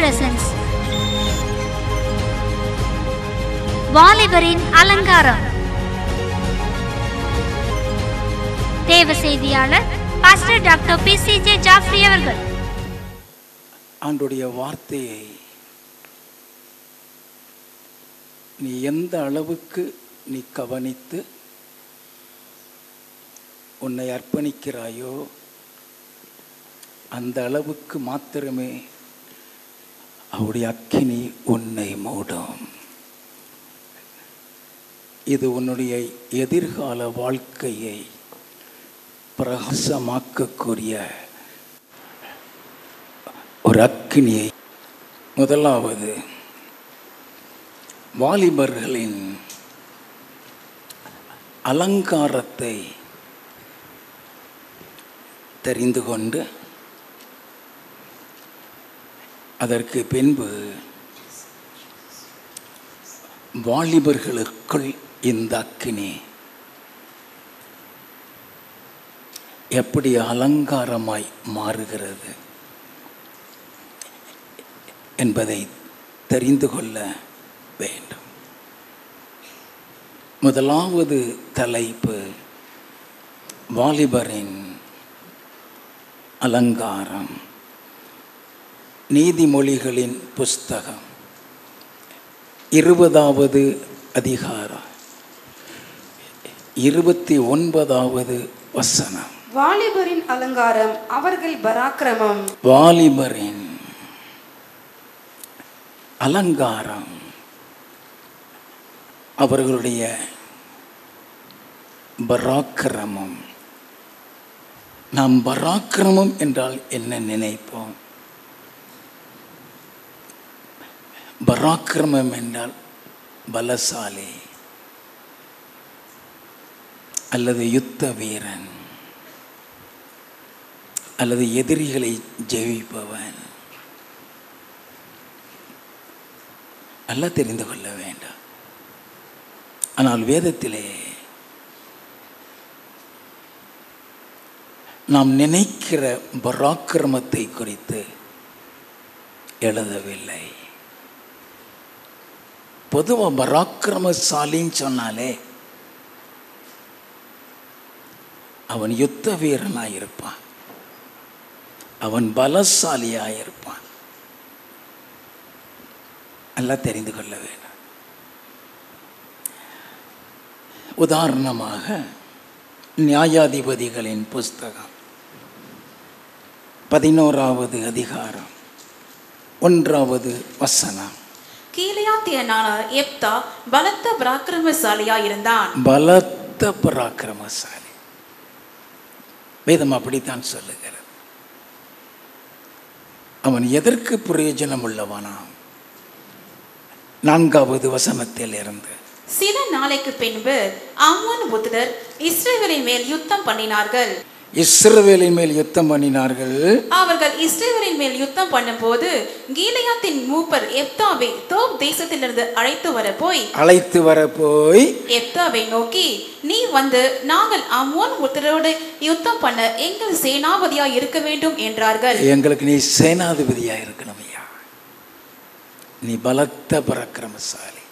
Presence வாலிபரின் அலங்காரம். தேவ செய்தியாளர் பாஸ்டர் டாக்டர் PCJ ஜாஃப்ரி அவர்கள். ஆண்டுடைய வார்த்தையை நீ எந்த அளவுக்கு நீ கவனித்து உன்னை அர்ப்பணிக்கிறாயோ அந்த அளவுக்கு மாத்திரமே அவருடைய அக்கினி உன்னை மூடும். இது உன்னுடைய எதிர்கால வாழ்க்கையை பிரகாசமாக்கக்கூடிய ஒரு அக்கினியை. முதலாவது, வாலிபர்களின் அலங்காரத்தை தெரிந்து கொண்டு அதற்கு பின்பு வாலிபர்களுக்குள் இந்த அக்கினி எப்படி அலங்காரமாய் மாறுகிறது என்பதை தெரிந்து கொள்ள வேண்டும். முதலாவது தலைப்பு, வாலிபரின் அலங்காரம். நீதிமொழிகளின் புஸ்தகம் 20வது அதிகாரம் 29வது வசனம். வாலிபரின் அலங்காரம் அவர்கள் பராக்கிரமம். வாலிபரின் அலங்காரம் அவர்களுடைய பராக்கிரமம். நாம் பராக்கிரமம் என்றால் என்ன நினைப்போம்? பராக்கிரமம் என்றால் பலசாலி அல்லது யுத்த வீரன் அல்லது எதிரிகளை ஜெயிப்பவன். நல்லா தெரிந்து கொள்ள வேண்டாம். ஆனால் வேதத்திலே நாம் நினைக்கிற பராக்கிரமத்தை குறித்து எழுதவில்லை. பொதுவாக பராக்கிரமசாலின்னு சொன்னாலே அவன் யுத்த வீரனாயிருப்பான், அவன் பலசாலியாயிருப்பான். எல்லாம் தெரிந்து கொள்ள வேண்டும். உதாரணமாக நியாயாதிபதிகளின் புஸ்தகம் 11வது அதிகாரம் 1வது வசனம். கீலேயாத்தியனான எப்தா பலத்த பராக்கிரமசாலியா இருந்தான். பலத்த பராக்கிரமசாலி. வேதம் அப்படித்தான் சொல்லுகிறது. அவன் எதற்கு பிரயோஜனம் உள்ளவனாம்? 4வது வசனத்தில் இருந்து, சில நாளைக்கு பின்பு அம்மோன் புத்திரர் இஸ்ரவேலின் மேல் யுத்தம் பண்ணினார்கள். இஸ்ரவேலின் மேல் யுத்தம் பண்ணினார்கள். அவர்கள் இஸ்ரவேலின் மேல் யுத்தம் பண்ணும் போது கீலேயாத்தின் மூப்பர் எப்தாவை தோப் தேசத்திலிருந்து அழைத்து வர போய் எப்தாவை நோக்கி, நீ வந்து நாங்கள் அம்மோன் புத்திரரோடு யுத்தம் பண்ண எங்கள் சேனாபதியா இருக்க வேண்டும் என்றார்கள். எங்களுக்கு நீ சேனாதிபதியா இருக்கணும் ஐயா, நீ பலத்த பராக்கிரமசாலி.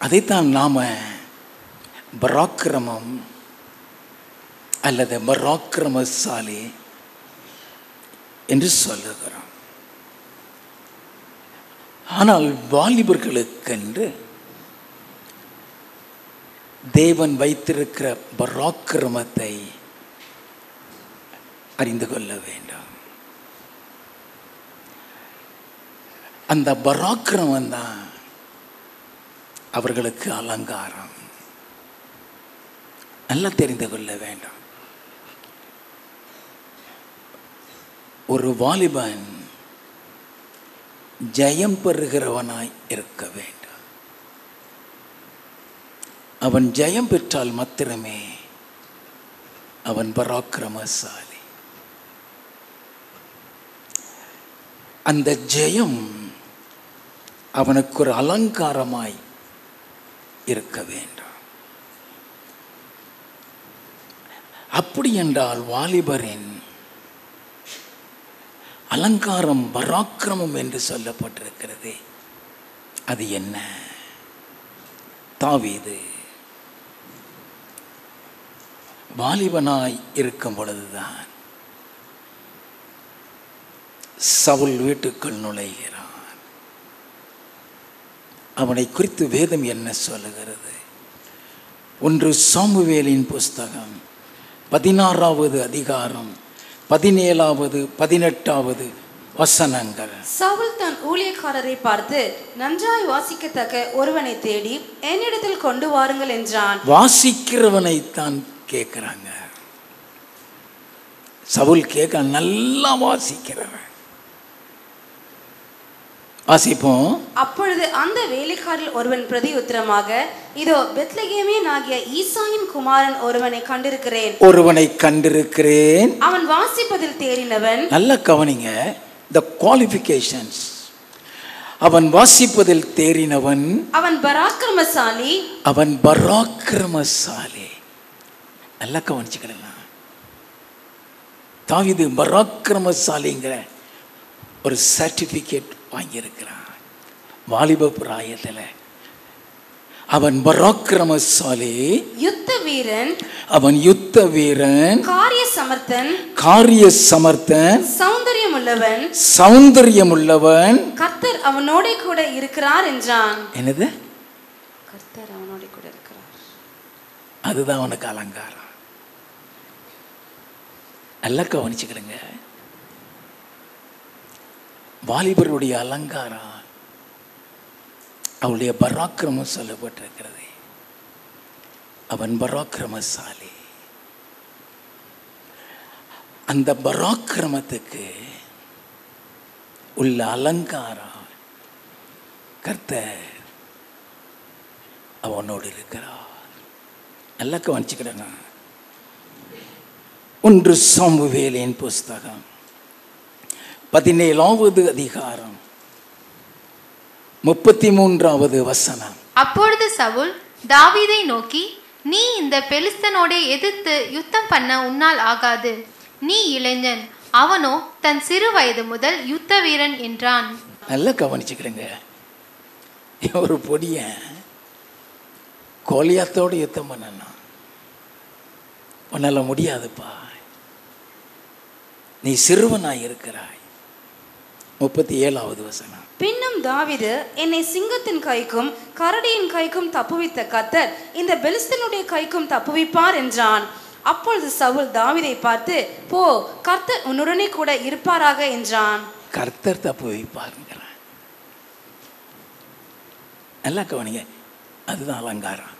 அதைத்தான் நாம பராக்கிரமம் அல்லது பராக்கிரமசாலி என்று சொல்லுகிறோம். ஆனால் வாலிபர்களுக்கென்று தேவன் வைத்திருக்கிற பராக்கிரமத்தை அறிந்து கொள்ள வேண்டும். அந்த பராக்கிரமம் தான் அவர்களுக்கு அலங்காரம். நல்லா தெரிந்து கொள்ள வேண்டும். ஒரு வாலிபன் ஜெயம் பெறுகிறவனாய் இருக்க வேண்டும். அவன் ஜெயம் பெற்றால் மாத்திரமே அவன் பராக்கிரமசாலி. அந்த ஜெயம் அவனுக்கு ஒரு அலங்காரமாய் இருக்க வேண்டும். அப்படி என்றால் வாலிபரின் அலங்காரம் பராக்கிரமம் என்று சொல்லப்பட்டிருக்கிறது. அது என்ன? தாவீது வாலிபனாய் இருக்கும் பொழுதுதான் சவுல் வீட்டுக்குள் நுழைகிறான். அவனை குறித்து வேதம் என்ன சொல்லுகிறது? 1 சாமுவேலின் புஸ்தகம் 16வது அதிகாரம் 17வது 18வது வசனங்கள். சவுல் தன் ஊழியக்காரரை பார்த்து, நன்றாய் வாசிக்கத்தக்க ஒருவனை தேடி என்னிடத்தில் கொண்டு வாருங்கள் என்றான். வாசிக்கிறவனை தான் கேட்கிறாங்க. சவுல் கேட்க நல்லா வாசிக்கிறவன். வாசிப்போம். அப்பொழுது அந்த வேலைக்காரில் ஒருவன் பிரதி உத்தரமாக, இதோ பெத்லகேமியன் ஆகிய ஈசாயின் குமாரன் ஒருவனை கண்டிருக்கிறேன். அவன் வாசிப்பதில் தேறினவன். நல்ல கவனிங்க, the qualifications. அவன் வாசிப்பதில் தேறினவன். அவன் பராக்கிரமசாலி. நல்லா கவனிச்சுக்கலாம். தாவீது பராக்கிரமசாலிங்கிற ஒரு சர்டிபிகேட் வாங்கியிருக்கிறான் வாலிப பிராயத்தில். அவன் பராக்கிரமசாலி, அவன் யுத்த வீரன், காரிய சமர்த்தன், சௌந்தரியமுள்ளவன். கர்த்தர் அவனோட கூட இருக்கிறார் என்றான். என்னது? கர்த்தர் அவனோட கூட இருக்கிறார். அதுதான் அவனுக்கு அலங்காரம். நல்லா கவனிச்சுக்கிடுங்க. வாலிபருடைய அலங்காரம் அவளுடைய பராக்கிரமம் சொல்லப்பட்டிருக்கிறது. அவன் பராக்கிரமசாலி. அந்த பராக்கிரமத்துக்கு உள்ள அலங்காரம் கர்த்தர் அவனோடு இருக்கிறார். நல்லா கவனிச்சுக்கிடுங்க. 1 சாமுவேலின் புஸ்தகம் 17வது அதிகாரம் 33வது வசனம். அப்பொழுது சவுல் தாவீதை நோக்கி, நீ இந்த பெலிஸ்தனோட எதிர்த்து யுத்தம் பண்ண உன்னால் ஆகாது. நீ இளைஞன், அவனோ தன் சிறு வயது முதல் யுத்த வீரன் என்றான். நல்லா கவனிச்சுக்கிறேங்க. ஒரு பொடிய கோலியாத்தோடு யுத்தம் பண்ணணும், உன்னால முடியாதுப்பா, நீ சிறுவனாய் இருக்கிறாய். 37வது வசனம். பின்னும் தாவீது, என்னை சிங்கத்தின் கைக்கும் கரடியின் கைக்கும் தப்புவித்த கர்த்தர் இந்த பெலிஸ்தனுடைய கைக்கும் தப்புவிப்பார் என்றான். அப்பொழுது சவுல் தாவீதை பார்த்து, போ, கர்த்தர் உன்னுடனே கூட இருப்பாராக என்றான். கர்த்தர் தப்புவிப்பாருங்கிறான். நல்லா கவனிங்க, அதுதான் அலங்காரம்.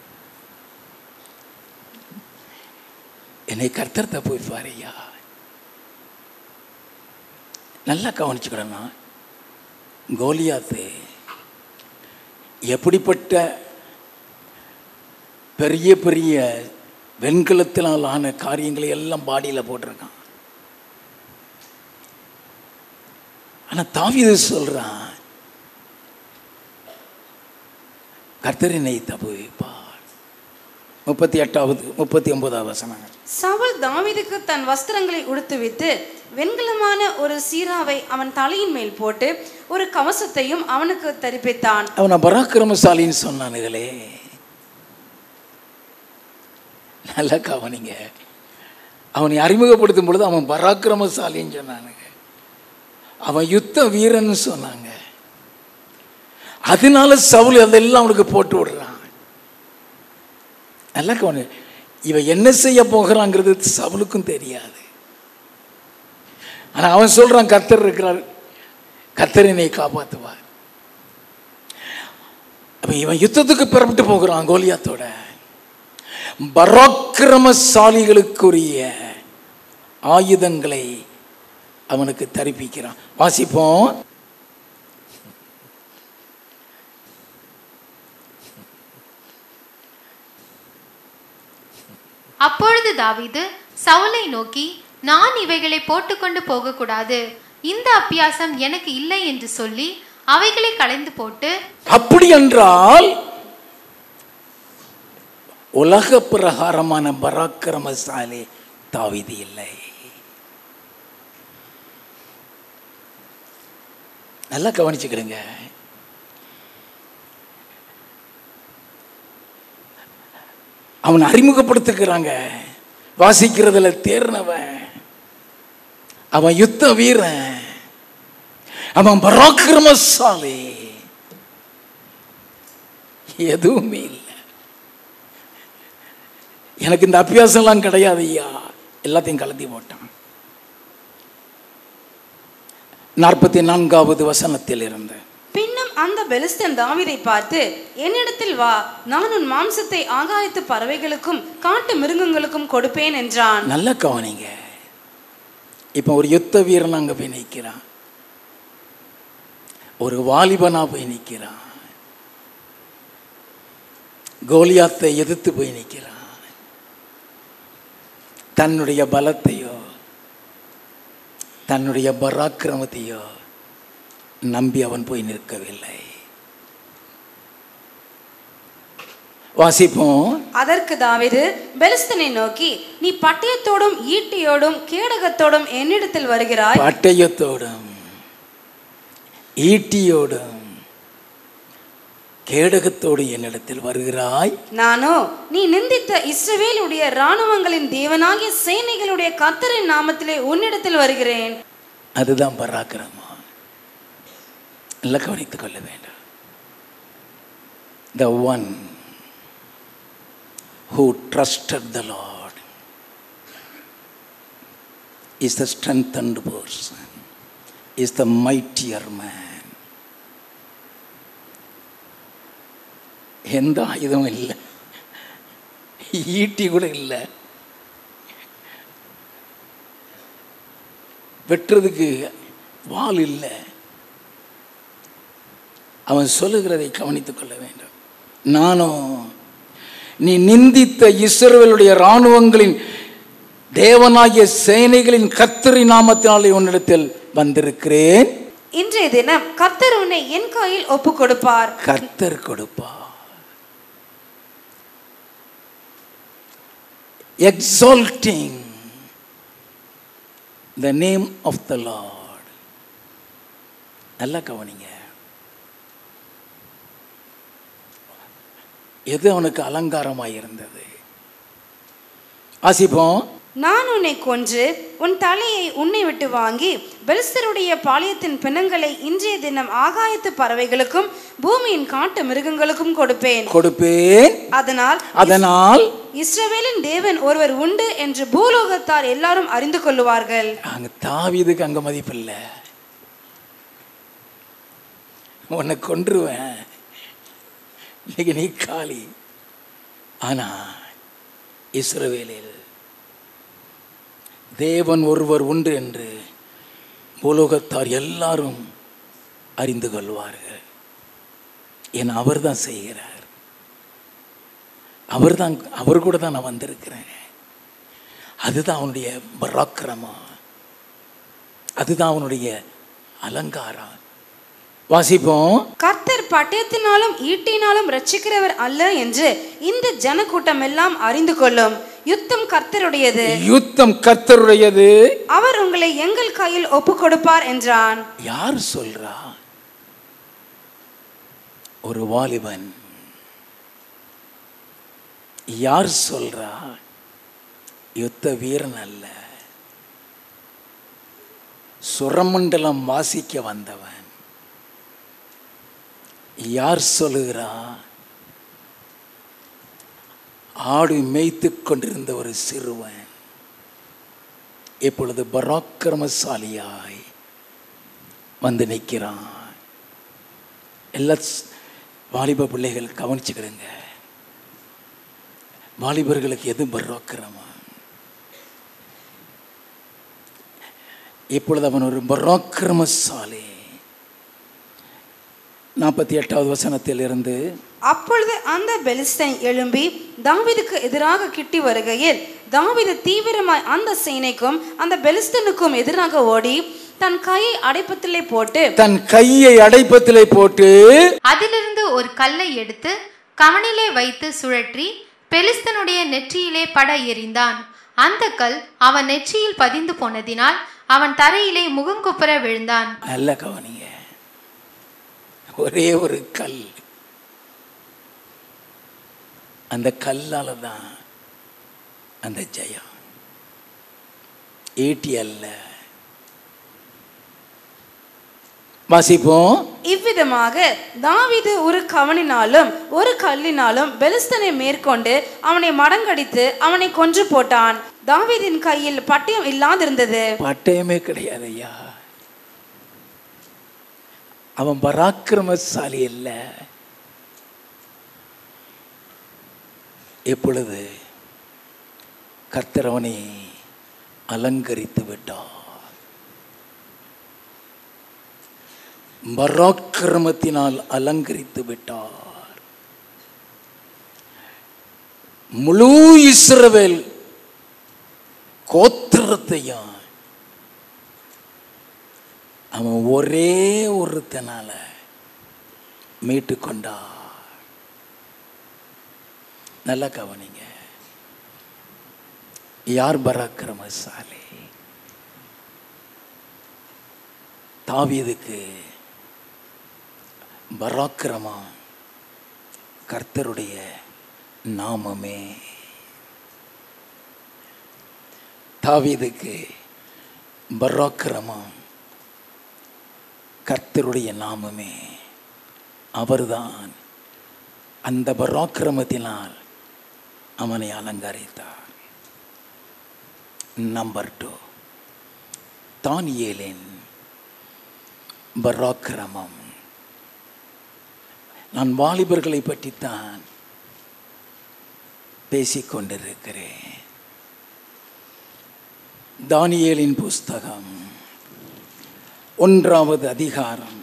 என்னை கர்த்தர் தப்புவிப்பார் ஐயா. நல்லா கவனிச்சுக்கிடணும். கோலியாத்து எப்படிப்பட்ட பெரிய பெரிய வெண்கலத்தினால் ஆன காரியங்களை எல்லாம் பாடியில் போட்டிருக்கான். ஆனால் தாவீது சொல்றான், கர்த்தர் என்னை தப்புவிப்பார். 38வது 39வது வசனங்கள். சவுல் தாவீதுக்கு தன் வஸ்திரங்களை உடுத்துவித்து வெண்கலமான ஒரு சீராவை அவன் தலையின் மேல் போட்டு ஒரு கவசத்தையும் அவனுக்கு தரிப்பித்தான். அவனை பராக்கிரமசாலின்னு சொன்னானுங்களே. நல்லா கவனிங்க. அவனை அறிமுகப்படுத்தும் பொழுது அவன் பராக்கிரமசாலின்னு சொன்னானுங்க, அவன் யுத்த வீரன் சொன்னாங்க. அதனால சவுல் அதெல்லாம் அவனுக்கு போட்டு விடுறான். நல்லா கவனி. இவன் என்ன செய்ய போகிறாங்கிறது சவுலுக்கும் தெரியாது. ஆனா அவன் சொல்றான், கர்த்தர் இருக்கிறார், கர்த்தர் என்னை காப்பாற்றுவார். அப்ப இவன் யுத்தத்துக்கு புறப்பட்டு போகிறான் கோலியாத்தோட. பராக்கிரமசாலிகளுக்குரிய ஆயுதங்களை அவனுக்கு தரிப்பிக்கிறான். வாசிப்போம். அப்பொழுது தாவீது சவுலை நோக்கி, நான் இவைகளை போட்டுக்கொண்டு போகக்கூடாது, இந்த அபியாசம் எனக்கு இல்லை என்று சொல்லி அவைகளை களைந்து போட்டு, அப்படி என்றால் உலக பிரகாரமான பராக்கிரமசாலி தாவீது இல்லை. நல்லா கவனிச்சுக்கிடுங்க. அவன் அறிமுகப்படுத்துக்கிறாங்க. வாசிக்கிறதுல தேர்னவன், அவன் யுத்த வீரன், அவன் பராக்கிரமசாலி. எதுவுமே இல்லை. எனக்கு இந்த அபியாசம்லாம் கிடையாது ஐயா, எல்லாத்தையும் கலத்தி போட்டான். 44வது வசனத்தில் இருந்து, பின்னும் அந்த பெலிஸ்தன் தாவீதை பார்த்து, என்னிடத்தில் வா, நான் உன் மாம்சத்தை ஆகாயத்து பறவைகளுக்கும் காட்டு மிருகங்களுக்கும் கொடுப்பேன் என்றான். நல்ல கவனிங்க. இப்ப ஒரு யுத்த வீரன் அங்க போய் நிற்கிறான், ஒரு வாலிபனா போய் நிற்கிறான், கோலியாத்தை எதிர்த்து போய் நிற்கிறான். தன்னுடைய பலத்தையோ தன்னுடைய பராக்கிரமத்தையோ நம்பி அவன் போய் நிற்கவில்லை. வாசிப்போம். அதற்கு தாவீது பெலிஸ்தனை நோக்கி, நீ பட்டயத்தோடும் ஈட்டியோடும் கேடகத்தோடும் என்னிடத்தில் வருகிறாய். பட்டயத்தோடும் ஈட்டியோடும் கேடகத்தோடு என்னிடத்தில் வருகிறாய். நானோ நீ நிந்தித்த இஸ்ரவேலுடைய இராணுவங்களின் தேவனாகிய சேனைகளுடைய கர்த்தரின் நாமத்திலே உன்னிடத்தில் வருகிறேன். அதுதான் பராக்கிரமம். நல்லா கவனித்துக் கொள்ள வேண்டும். The one who trusted the Lord is the strengthened person, is the mightier man. எந்த ஆயுதம் இல்லை, ஈட்டி கூட இல்லை, வெட்டுறதுக்கு வாள் இல்லை. அவன் சொல்லுகிறதை கவனித்துக் கொள்ள வேண்டும். நானும் நீ நிந்தித்த இஸ்ரவேலுடைய இராணுவங்களின் தேவனாகிய சேனைகளின் கர்த்தரின் நாமத்தினாலே உன்னிடத்தில் வந்திருக்கிறேன். இன்றைய தினம் கர்த்தர் உன்னை என் கையில் ஒப்பு கொடுப்பார். கர்த்தர் கொடுப்பார். Exalting the name of the Lord. நல்லா கவனிங்க. எது அவனுக்கு அலங்காரமாய் இருந்தது? ஆசிப்போம். நான் உன்னை கொன்று உன் தலையை உன்னை விட்டு வாங்கி பெலிஸ்தருடைய பாளையத்தின் பிணங்களை இன்றைய தினம் ஆகாயத்து பறவைகளுக்கும் பூமியின் காட்டு மிருகங்களுக்கும் கொடுப்பேன். அதனால் இஸ்ரவேலின் தேவன் ஒருவர் உண்டு என்று பூலோகத்தார் எல்லாரும் அறிந்து கொள்ளுவார்கள். அங்க தாவீதுக்கு அங்க மதிப்பில்லை. உன்னை கொன்றுவேன், இன்னைக்கு நீ காலி. ஆனா இஸ்ரவேலில் தேவன் ஒருவர் உண்டு என்று பூலோகத்தார் எல்லாரும் அறிந்து கொள்வார்கள். ஏன்னா அவர் தான் செய்கிறார், அவர் கூட தான் நான் வந்திருக்கிறேன். அதுதான் அவனுடைய பராக்கிரமம், அதுதான் அவனுடைய அலங்காரம். வாசிப்போம். கர்த்தர் பட்டயத்தினாலும் ஈட்டினாலும் ரட்சிக்கிறவர் அல்ல என்று இந்த ஜனக்கூட்டம் எல்லாம் அறிந்து கொள்ளும். யுத்தம் கர்த்தருடையது, அவர் உங்களை எங்கள் கையில் ஒப்பு கொடுப்பார் என்றான். யார் சொல்றா? ஒரு வாலிபன். யார் சொல்றா? யுத்த வீரன் அல்ல, சுரமண்டலம் வாசிக்க வந்தவன். யார் சொல்லுகிறா? ஆடு மேய்த்து கொண்டிருந்த ஒரு சிறுவன் இப்பொழுது பராக்கிரமசாலியாய் வந்து நிற்கிறான். எல்லா வாலிப பிள்ளைகள் கவனிச்சுக்கிடுங்க. வாலிபர்களுக்கு எது பராக்கிரமம்? இப்பொழுது அவன் ஒரு பராக்கிரமசாலி. 48வது வசனத்தில் இருந்து, அப்பொழுது அந்த பெலிஸ்தன் எழும்பி தாவீதுக்கு எதிராக கிட்டி வருகையில் தாவீது தீவிரமாய் அந்த சேனைக்கும் அந்த பெலிஸ்தனுக்கும் எதிராக ஓடி தன் கையை அடைப்பத்திலே போட்டு அதிலிருந்து ஒரு கல்லை எடுத்து கவனிலே வைத்து சுழற்றி பெலிஸ்தனுடைய நெற்றியிலே பட எறிந்தான். அந்த கல் அவன் நெற்றியில் பதிந்து போனதினால் அவன் தரையிலே முகங்குப்புற விழுந்தான். நல்ல கவனிங்க. ஒரே ஒரு கல். அந்த கல்லால தான் அந்த ஜெயம். ஈட்டி அல்ல. வாசிப்போம். இவ்விதமாக தாவீது ஒரு கவனினாலும் ஒரு கல்லினாலும் பெலிஸ்தனை மேற்கொண்டு அவனை மடங்கடித்து அவனை கொன்று போட்டான். தாவீதின் கையில் பட்டயம் இல்லாதிருந்தது. பட்டயமே கிடையாது ஐயா. அவன் பராக்கிரமசாலி அல்ல. எப்பொழுது கர்த்தர் அவனை அலங்கரித்து விட்டார். பராக்கிரமத்தினால் அலங்கரித்து விட்டார். முழு இஸ்ரவேல் கோத்திரத்தையும் அவன் ஒரே ஒருத்தனால மீட்டு கொண்டார். நல்லா கவனிங்க. யார் பராக்கிரமசாலி? தாவீதுக்கு பராக்கிரமம் கர்த்தருடைய நாமமே. தாவீதுக்கு பராக்கிரமம் கர்த்தருடைய நாமமே. அவர்தான் அந்த பராக்கிரமத்தினால் அவனை அலங்கரித்தார். நம்பர் 2, தானியேலின் பராக்கிரமம். நான் வாலிபர்களை பற்றித்தான் பேசிக்கொண்டிருக்கிறேன். தானியேலின் புஸ்தகம் 1வது அதிகாரம்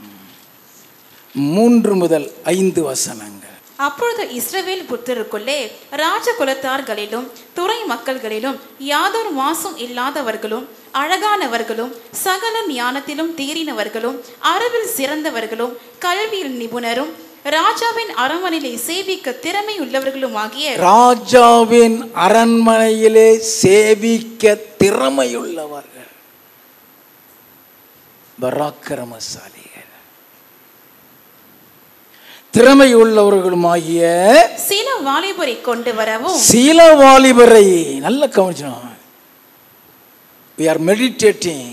3 முதல் 5 வசனங்கள். அப்பொழுது இஸ்ரவேல் புத்திரருக்குள்ளே ராஜகுலத்தார்களிலும் துறை மக்கள்களிலும் யாதொரு மாசும் இல்லாதவர்களும் அழகானவர்களும் சகல ஞானத்திலும் தேறினவர்களும் அறிவில் சிறந்தவர்களும் கல்வியில் நிபுணரும் ராஜாவின் அரண்மனையிலே சேவிக்க திறமை உள்ளவர்களுமாகிய ராஜாவின் அரண்மனையிலே சேவிக்க திறமையுள்ளவர்கள் பராக்கிரமசாலிகள், திறமையுள்ளவர்களுமாகிய சில வாலிபரை கொண்டு வரவும். சில வாலிபரை நல்ல கவனிச்சோம். We are meditating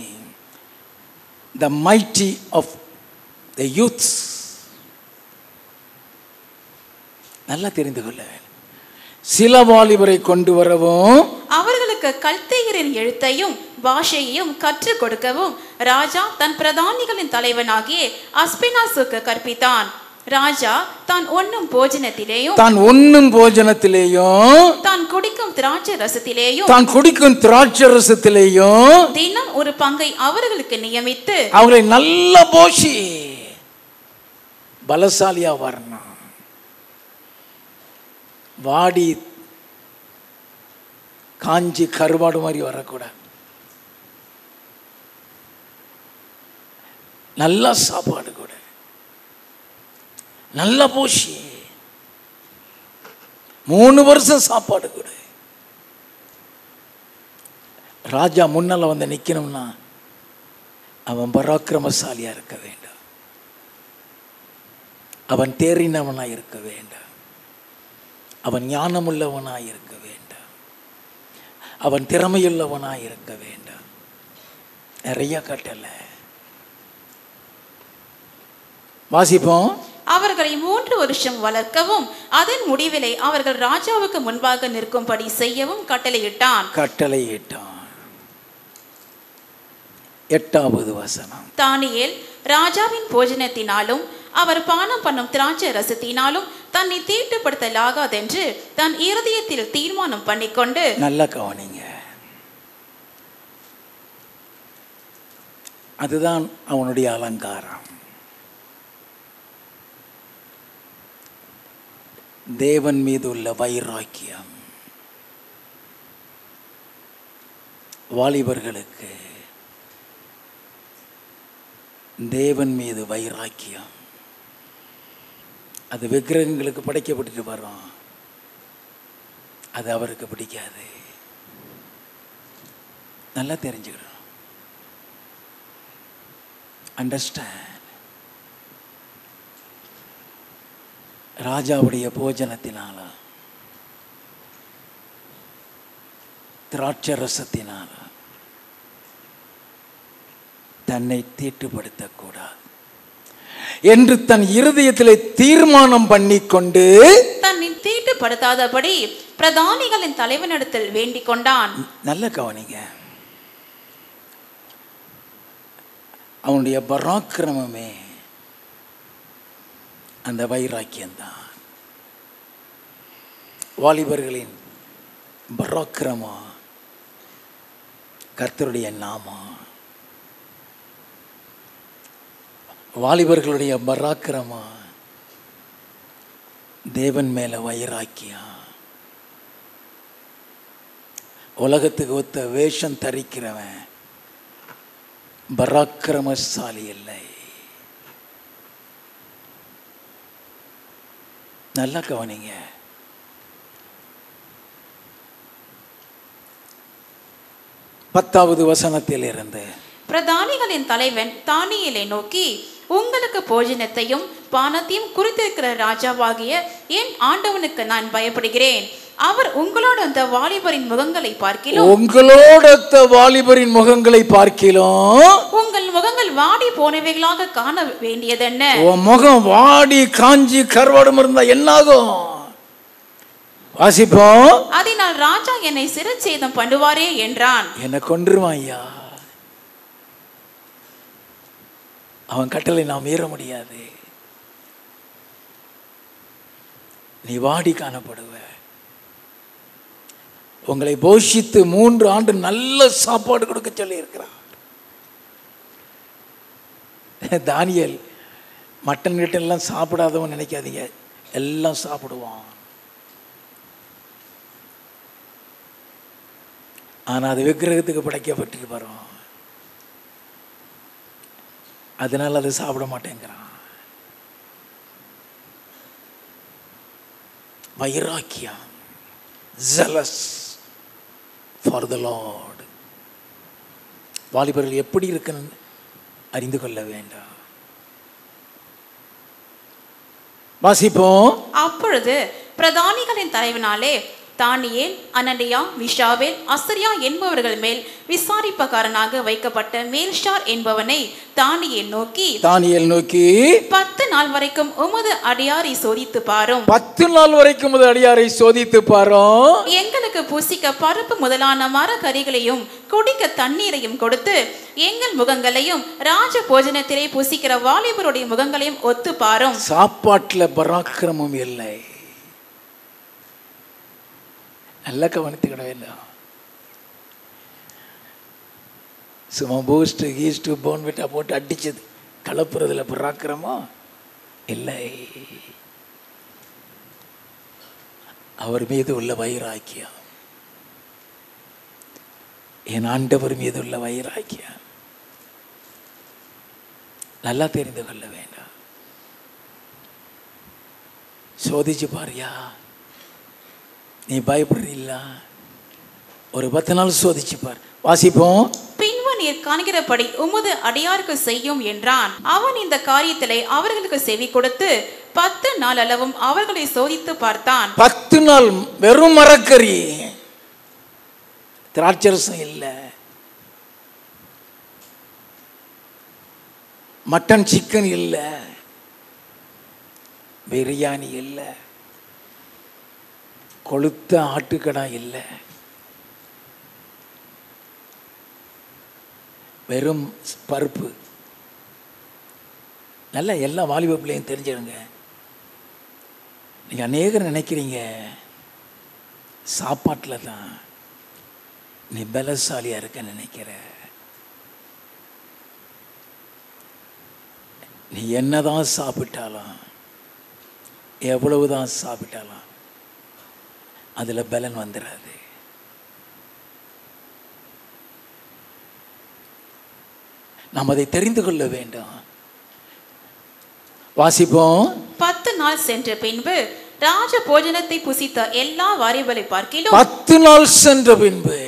the mighty of the youths. நல்லா தெரிந்து கொள்ள. சில வாலிபரை கொண்டு வரவும், அவர்களுக்கு கல்தேயரின் எழுத்தையும் பாஷையையும் கற்றுக் கொடுக்கவும் ராஜா தன் பிரதானிகளின் தலைவனாகிய அஸ்பெனாசுக்கு கற்பித்தான். ராஜா தான் உண்ணும் போஜனத்திலேயும் தான் குடிக்கும் திராட்சை ரசத்திலேயும் தினம் ஒரு பங்கை அவர்களுக்கு நியமித்து அவர்களை நல்ல போஷி. பலசாலியா வரணும். வாடி காஞ்சி கருவாடு மாதிரி வரக்கூடாது. நல்ல சாப்பாடு கூட, நல்ல போஷி. 3 வருஷம் சாப்பாடு கூட. ராஜா முன்னால வந்து நிக்கணும்னா அவன் பராக்கிரமசாலியா இருக்க வேண்டும். அவன் தேறினவனாய் இருக்க வேண்டும். அவன் ஞானமுள்ளவனாய் இருக்க வேண்டும். அவன் திறமையுள்ளவனாய் இருக்க வேண்டும். நிறைய கட்டளை வாசிப்போம். அவர்களை 3 வருஷம் வளர்க்கவும் அதன் முடிவிலே அவர்கள் ராஜாவுக்கு முன்பாக நிற்கும்படி செய்யவும் கட்டளையிட்டான். 8வது வசனம். தானியேல் ராஜாவின் போஜனத்தினாலும் அவர் பானம் பண்ணும் திராட்சை ரசத்தினாலும் தன்னை தீட்டுப்படுத்தலாகாதென்று தன் இருதயத்தில் தீர்மானம் பண்ணிக்கொண்டு. நல்ல கவனிங்க. அதுதான் அவனுடைய அலங்காரம். தேவன் மீது உள்ள வைராக்கியம். வாலிபர்களுக்கு தேவன் மீது வைராக்கியம். அது விக்கிரகங்களுக்கு படைக்கப்பட்டு வரும். அது அவருக்கு பிடிக்காது. நல்லா தெரிஞ்சுக்கணும். அண்டர்ஸ்டாண்ட். ராஜாவுடைய போஜனத்தினால, திராட்சை ரசத்தினால தன்னை தீட்டுப்படுத்தக்கூடாது என்று தன் இருதயத்திலே தீர்மானம் பண்ணிக்கொண்டு தன்னை தீட்டுப்படுத்தாதபடி பிரதானிகளின் தலைவனிடத்தில் வேண்டிக் கொண்டான். நல்ல கவனிங்க, அவனுடைய பராக்கிரமமே அந்த வைராக்கியம்தான். வாலிபர்களின் பராக்கிரமம் கர்த்தருடைய நாமம். வாலிபர்களுடைய பராக்கிரமம் தேவன் மேல வைராக்கியம். உலகத்துக்கு ஒத்த வேஷம் தரிக்கிறவன் பராக்கிரமசாலி இல்லை. நல்லா கவனிங்க, பத்தாவது வசனத்தில் இருந்து பிரதானிகளின் தலைவன் தானியேலை நோக்கி, உங்களுக்கு போஜனத்தையும் பானத்தையும் குறித்திருக்கிற ராஜாவாகிய என் ஆண்டவனுக்கு நான் பயப்படுகிறேன். அவர் உங்களோட அந்த வாலிபரின் முகங்களை பார்க்கிலும் உங்கள் முகங்கள் வாடி போனவைகளாக காண வேண்டியதென்ன? முகம் வாடி காஞ்சி கருவாடும் இருந்தா என்னாகும்? வாசிப்போம். அதனால் ராஜா என்னை சிரச்சேதம் பண்ணுவாரே என்றான். என்ன கொன்றுவான் ஐயா, அவன் கட்டளை நாம் மீற முடியாது. நீ வாடி காணப்படுவ. உங்களை போஷித்து 3 ஆண்டு நல்ல சாப்பாடு கொடுக்க சொல்லி இருக்கிறார். தானியேல் மட்டன் கிட்டெல்லாம் சாப்பிடாதவன் நினைக்காதீங்க, எல்லாம் சாப்பிடுவான். ஆனா அது விக்கிரகத்துக்கு படைக்கப்பட்டு வரும், அதனால அதை சாப்பிட மாட்டேங்கிறான். வைராக்கியம், zealous for the Lord. வாலிபர்கள் எப்படி இருக்குன்னு அறிந்து கொள்ள வேண்டாம். வாசிப்போம். அப்பொழுது பிரதானிகளின் தலைவனாலே தானியேல், அனனியா, மிஷாவேல், அசரியா என்பவர்கள் மேல் விசாரிப்பக்காரனாக வைக்கப்பட்ட மேல்ஷார் என்பவனை தானியேல் நோக்கி 10 நாள் வரைக்கும் உமது அடியாரை சோதித்து பாரும். 10 நாள் வரைக்கும் உமது அடியாரை சோதித்து பாரும். எங்களுக்கு புசிக்க பருப்பு முதலான மர கறிகளையும் குடிக்க தண்ணீரையும் கொடுத்து எங்கள் முகங்களையும் ராஜ போஜனத்திலே புசிக்கிற வாலிபருடைய முகங்களையும் ஒத்து பாரும். சாப்பாட்டுல பராக்கிரமம் இல்லை. நல்லா கவனித்துக்கிட வேண்டாம். சும்மா பூஸ்ட் கீஸ்ட் போன்விட்டா போட்டு அடிச்சது கலப்புறதுல பராக்கிரமம் இல்லை. அவர் மீது உள்ள வைராக்கியம், என் ஆண்டவர் மீது உள்ள வைராக்கியம் நல்லா தெரிந்து கொள்ள வேண்டாம். சோதிச்சு பாரியா, நீ பயப்படுறீல்ல, ஒரு 10 நாள் சோதிச்சு பார். வாசிப்போம். பின்பு நீர் காண்கிறபடி உமது அடியாருக்கு செய்யும் என்றான். அவன் இந்த காரியத்திலே அவர்களுக்கு செவி கொடுத்து 10 நாள் அளவும் அவர்களை சோதித்து பார்த்தான். 10 நாள் வெறும் மரக்கறி, திராட்சரசம் இல்லை, மட்டன் சிக்கன் இல்லை, பிரியாணி இல்லை, கொளுத்த ஆட்டுக்கடா இல்லை, வெறும் பருப்பு. நல்ல எல்லா வாலிப பிள்ளையும் தெரிஞ்சிருங்க. நீங்கள் அநேகர் நினைக்கிறீங்க சாப்பாட்டில் தான் நீ பலசாலியாக இருக்க நினைக்கிற. நீ என்னதான் சாப்பிட்டாலும் எவ்வளவுதான் சாப்பிட்டாலும் அதில் பலன் வந்துடாது. நாம் அதை தெரிந்து கொள்ள வேண்டும். வாசிப்போம். 10 நாள் சென்ற பின்பு ராஜ போஜனத்தை புசித்த எல்லா வாலிபரை பார்க்கிலும் 10 நாள் சென்ற பின்பு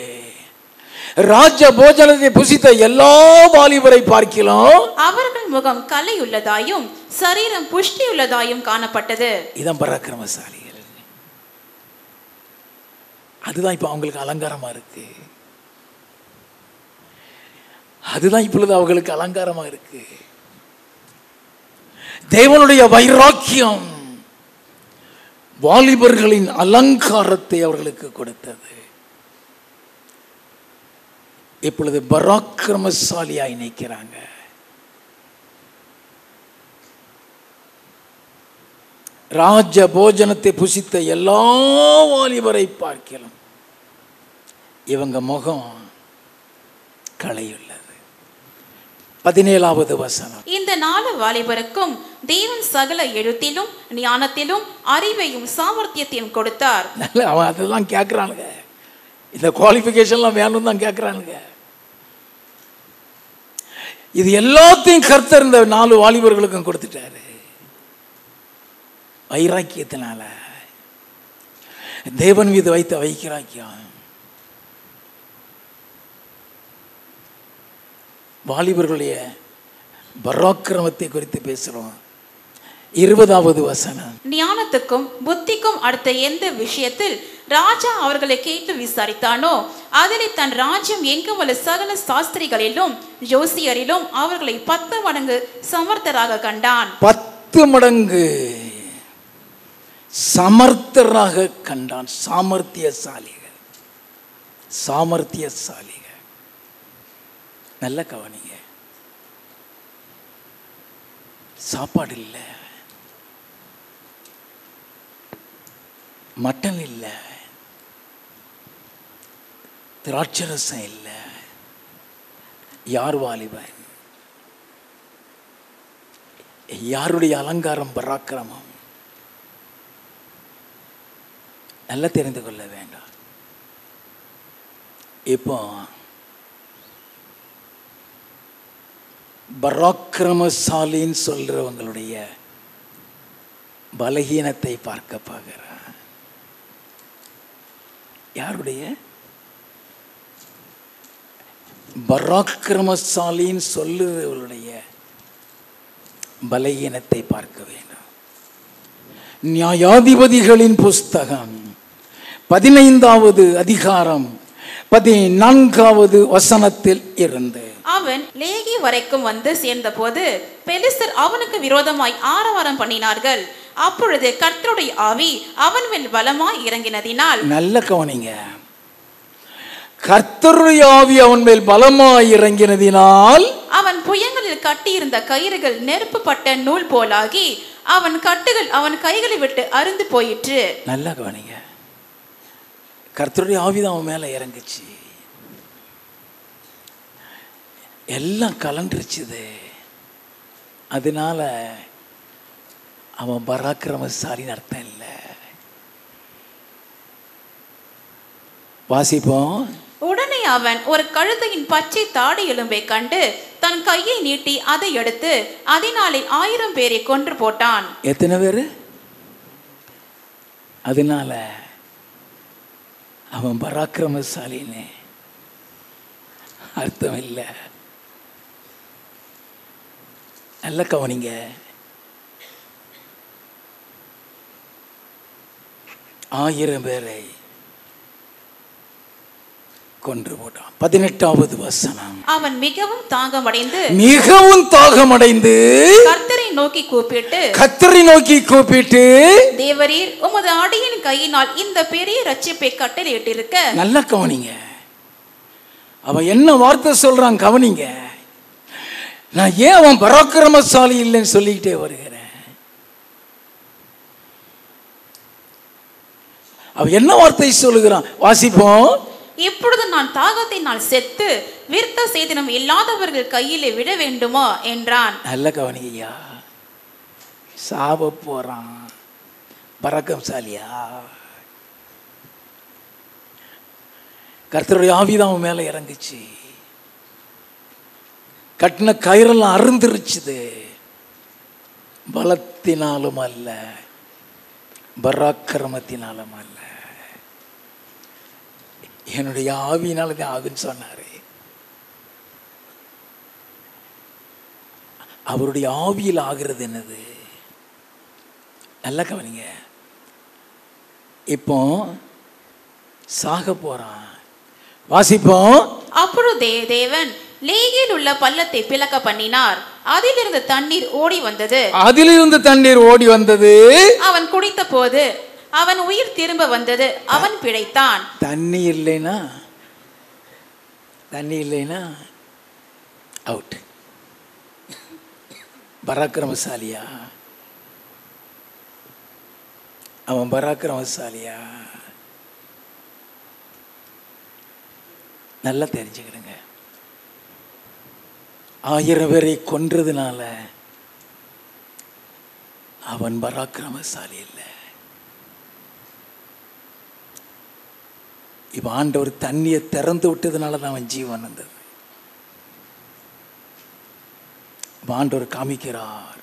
ராஜ போஜனத்தை புசித்த எல்லா வாலிபரை பார்க்கலாம் அவர்கள் முகம் கலையுள்ளதாயும் சரீரம் புஷ்டியுள்ளதாயும் காணப்பட்டது. இதான் பராக்கிரமசாலிகள். அதுதான் இப்ப அவங்களுக்கு அலங்காரமா இருக்கு. அதுதான் இப்பொழுது அவங்களுக்கு அலங்காரமா இருக்கு. தேவனுடைய வைராக்கியம் வாலிபர்களின் அலங்காரத்தை அவர்களுக்கு கொடுத்தது. இப்பொழுது பராக்கிரமசாலியாய் நிற்கிறாங்க. ராஜ போஜனத்தை புசித்த எல்லா வாலிபரை பார்க்கலாம் இவங்க முகம் களையுள்ளது. 17வது வசனம். இந்த 4 வாலிபருக்கும் தேவன் சகல எழுத்திலும் ஞானத்திலும் அறிவையும் சாமர்த்தியத்தையும் கொடுத்தார். அவன் அதெல்லாம் கேட்கிறானுங்க. இந்த குவாலிஃபிகேஷன்லாம் வேணும் தான் கேட்கிறானுங்க. இது எல்லாத்தையும் கர்த்தர் இந்த 4 வாலிபர்களுக்கும் கொடுத்துட்டாரு. வைராக்கியத்தினால, தேவன் மீது வைத்த வைராக்கியம். வாலிபர்களுடைய பராக்கிரமத்தை குறித்து பேசுறோம். 20வது வசனம். ஞானத்துக்கும் புத்திக்கும் அடுத்த எந்த விஷயத்தில் ராஜா அவர்களை கேட்டு விசாரித்தானோ அதிலே தன் ராஜ்யம் எங்கும் உள்ள சகல சாஸ்திரிகளிலும் ஜோசியரிலும் அவர்களை 10 மடங்கு சமர்த்தராக கண்டான். 10 மடங்கு சமர்த்தராக கண்டான். சாமர்த்தியசாலிகள், சாமர்த்தியசாலிகள். நல்ல கவனிங்க. சாப்பாடு இல்லை, மட்டன் இல்லை, திராட்சரசம் இல்லை. யார் வாலிபன்? யாருடைய அலங்காரம் பராக்கிரமம்? நல்லா தெரிந்து கொள்ள வேண்டும். இப்போ பராக்கிரமசாலின்னு சொல்றவங்களுடைய பலகீனத்தை பார்க்க பார்க்கிறான். யாருடைய? பராக்கிரமசாலின்னு சொல்லுறவர்களுடைய பலகீனத்தை பார்க்க வேண்டும். நியாயாதிபதிகளின் புஸ்தகம் 15வது அதிகாரம் 14வது வசனத்தில் இருந்து. அவன் லேகி வரைக்கும் வந்து சேர்ந்த போது பெலிஸ்தர் அவனுக்கு விரோதமாய் ஆரவாரம் பண்ணினார்கள். அப்பொழுது கர்த்தருடைய ஆவி அவன் மேல் பலமாய் இறங்கினதினால், நல்ல கவனிங்க, கர்த்தருடைய ஆவி அவன் மேல் பலமாய் இறங்கினதினால் அவன் புயங்களில் கட்டியிருந்த கயிறுகள் நெருப்பு பட்ட நூல் போலாகி அவன் கட்டுகள் அவன் கைகளை விட்டு அருந்து போயிற்று. நல்ல கவனிங்க, கர்த்தருடைய ஆவிதான் அவன் மேல இறங்குச்சு. எல்லாம் கலண்டுருச்சுது. அதனால அவன் பராக்கிரமசாலின்னு அர்த்தம் இல்லை. வாசிப்போம். உடனே அவன் ஒரு கழுதையின் பச்சை தாடை எலும்பை கண்டு தன் கையை நீட்டி அதை எடுத்து அதனாலே 1000 பேரை கொன்று போட்டான். எத்தனை பேரு? அதனால அவன் பராக்கிரமசாலின்னு அர்த்தம் இல்லை. நல்ல கவனிங்க, 1000 பேரை கொன்று போட்டான். 18வது வசனம். அவன் மிகவும் தாகமடைந்து கர்த்தரை நோக்கி கூப்பிட்டு தேவரீர் உமது அடியின் கையினால் இந்த பெரிய ரட்சிப்பை கட்டளையிட்டிருக்க. நல்ல கவனிங்க, அவன் என்ன வார்த்தை சொல்றான் கவனிங்க. நான் ஏன் அவன் பராக்கிரமசாலி இல்லைன்னு சொல்லிக்கிட்டே வருகிறேன். அவன் என்ன வார்த்தை சொல்லுகிறான்? வாசிப்போம். இப்பொழுது நான் தாகத்தினால் செத்து விருத்த சேதனம் இல்லாதவர்கள் கையிலே விட வேண்டுமா என்றான். நல்ல கவனியா, சாப போறான். பராக்கிரமசாலியா? கர்த்தருடைய ஆவிதான் அவன் மேல இறங்குச்சு. கட்டின கயிறெல்லாம் அருந்துருச்சுது. பலத்தினாலும் அல்ல, பராக்கிரமத்தினாலும் அல்ல. என்னுடைய ஆவியினால தான் ஆகுன்னு சொன்னாரு. அவருடைய ஆவியில் ஆகிறது என்னது? நல்லா கவனிங்க. இப்போ சாக போறான், வாசிப்போம். அப்பொழுதே தேவன் லேகியில் உள்ள பள்ளத்தை பிளக்க பண்ணினார். அதிலிருந்து தண்ணீர் ஓடி வந்தது. அவன் குடித்த போது அவன் உயிர் திரும்ப வந்தது, அவன் பிழைத்தான். தண்ணி இல்லைனா அவுட். பராக்கிரமசாலியா அவன்? பராக்கிரமசாலியா? நல்லா தெரிஞ்சுக்கிடுங்க. 1000 பேரை கொன்றதுனால அவன் பராக்கிரமசாலி இல்லை. இப்ப ஆண்டவர் தண்ணியை திறந்து விட்டதுனால தான் அவன் ஜீவன் வந்தது. ஆண்டவர் காமிக்கிறார்,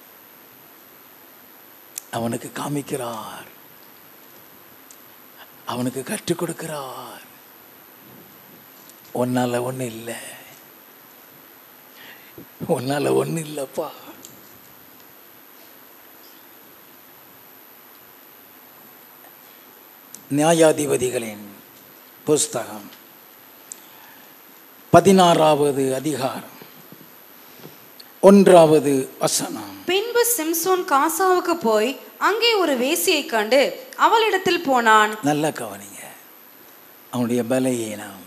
அவனுக்கு காமிக்கிறார், அவனுக்கு கற்றுக் கொடுக்கிறார். ஒன்னால ஒண்ணு இல்லை, ஒன்னால ஒண்ணு இல்லப்பா. நியாயாதிபதிகளின் புஸ்தகம் 16வது அதிகாரம் 1வது வசனம். பின்பு சிம்சோன் காசாவுக்கு போய் அங்கே ஒரு வேசியை கண்டு அவளிடத்தில் போனான். நல்லா கவனிங்க, அவனுடைய பலவீனம்.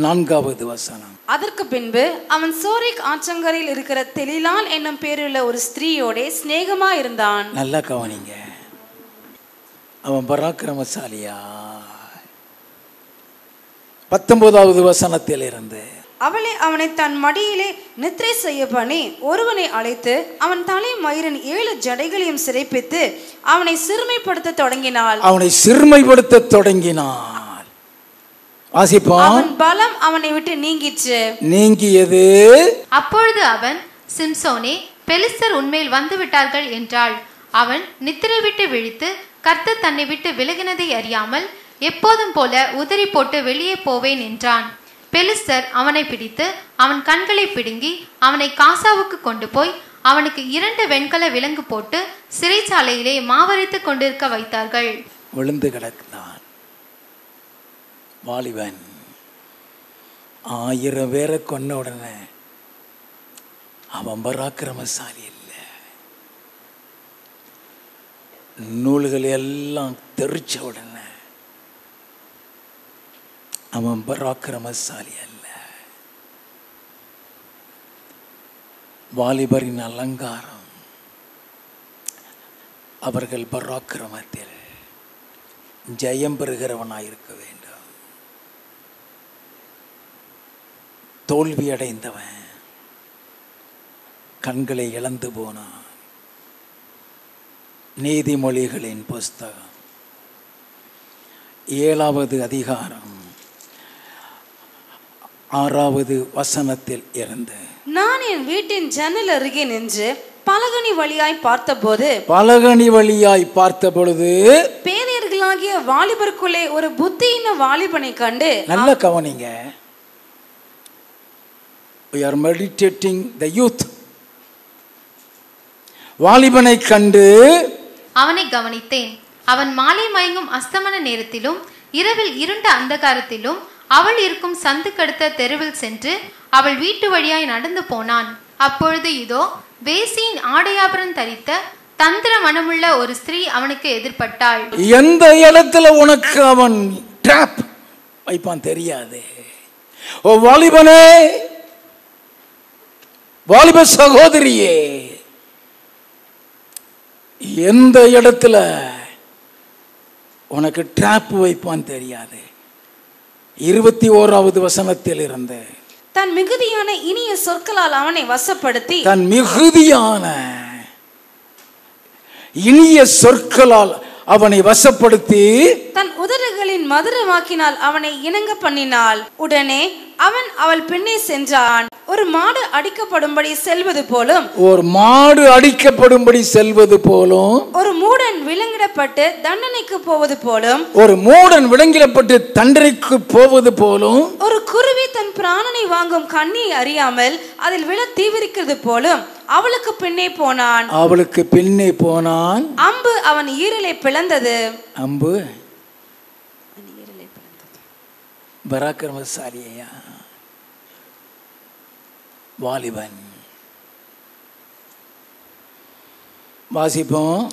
4வது வசனம். அதற்கு பின்பு அவன் சோரிக் ஆற்றங்கரையில் இருக்கிற தெலிலால் என்னும் பேருள்ள ஒரு ஸ்திரீயோட சிநேகமா இருந்தான். நல்லா கவனிங்க, அவன் பராக்கிரமசாலியா? 19வது வசனத்தில் இருந்து அவளை அவனை தன் மடியிலே நித்திரை செய்ய பண்ணி ஒருவனை அழைத்து அவன் தலை மயிரின் 7 ஜடைகளையும் சிறைப்பித்து அவனை சிறுமைப்படுத்த தொடங்கினாள். அவன் பலம் அவனை விட்டு நீங்கியது. அப்பொழுது அவன், சிம்சோனே, பெலிஸ்தர் உன்மேல் வந்து விட்டார்கள் என்றாள். அவன் நித்திரை விட்டு விழித்து கர்த்தர் தன்னை விட்டு விலகினதை அறியாமல் எப்போதும் போல உதறி போட்டு வெளியே போவேன் என்றான். பெலிஸ்தர் அவனை பிடித்து அவன் கண்களை பிடுங்கி அவனை காசாவுக்கு கொண்டு போய் அவனுக்கு 2 வெண்கல விலங்கு போட்டு சிறைச்சாலையிலே மாவரைத்து கொண்டிருக்க வைத்தார்கள். விழுந்து கிடந்தான் வாலிபன். 1000 பேரை கொன்ன உடனே அவன் பராக்கிரமசாலி இல்லை. நூல்கள் எல்லாம் தெரிச்ச உடனே அவன் பராக்கிரமசாலி அல்ல. வாலிபரின் அலங்காரம் அவர்கள் பராக்கிரமத்தில் ஜெயம் பெறுகிறவனாயிருக்க வேண்டும். தோல்வி அடைந்தவன் கண்களை இழந்து போனான். நீதிமொழிகளின் புஸ்தகம் 7வது அதிகாரம் 6வது வசனத்தில் இருந்து, நான் என் வீட்டின் ஜன்னல் அருகே நின்று பலகனி வழியாய் பார்த்தபொழுது பேரியர்களாகிய வாலிபருக்குள்ளே ஒரு புத்தியின வாலிபனை கண்டு. நல்ல கவனிங்க, we are meditating the youth. வாலிபனை கண்டு அவனை கவனித்தேன். அவன் மாலை மயங்கும் அஸ்தமன நேரத்திலும் இரவில் இருண்ட அந்தகாரத்திலும் அவள் இருக்கும் சந்துக்கடுத்த தெருவில் சென்று அவள் வீட்டு வழியாய் நடந்து போனான். அப்பொழுது இதோ, வேசியின் ஆடையாபரம் தரித்த தந்திர மனமுள்ள ஒரு ஸ்திரீ அவனுக்கு எதிர்பட்டாள். எந்த இடத்துல உனக்கு அவன் ட்ராப் வைப்பான் தெரியாது. ஓ வாலிபனே, வாலிப சகோதரியே, எந்த இடத்துல உனக்கு ட்ராப் வைப்பான் தெரியாது. 21வது வசனத்தில் இருந்து, தன் மிகுதியான இனிய சொற்களால் அவனை வசப்படுத்தி, தன் மிகுதியான இனிய சொற்களால் அவனை வசப்படுத்தி, தன் உதடுகளின் மதுர வாக்கினால் அவனை இணங்க பண்ணினாள். உடனே அவன் அவள் பின்னே சென்றான். ஒரு மாடு அடிக்கப்படும்படி செல்வது போலும், ஒரு மாடு அடிக்கப்படும்படி செல்வது போலும், ஒரு மூடன் விலங்கிடப்பட்டு தண்டனைக்கு போவது போலும், ஒரு மூடன் விலங்கிடப்பட்டு தண்டனைக்கு போவது போலும், ஒரு குருவி தன் பிராணனை வாங்கும் கண்ணியை அறியாமல் அதில் விழ தீவிரிக்கிறது போலும் அவளுக்கு பின்னே போனான். அவளுக்கு பின்னே போனான். அம்பு அவன் ஈரலை பிளந்தது. அம்பு பராக்கிரமசாலியா வாலிபன். வாசிப்போம்.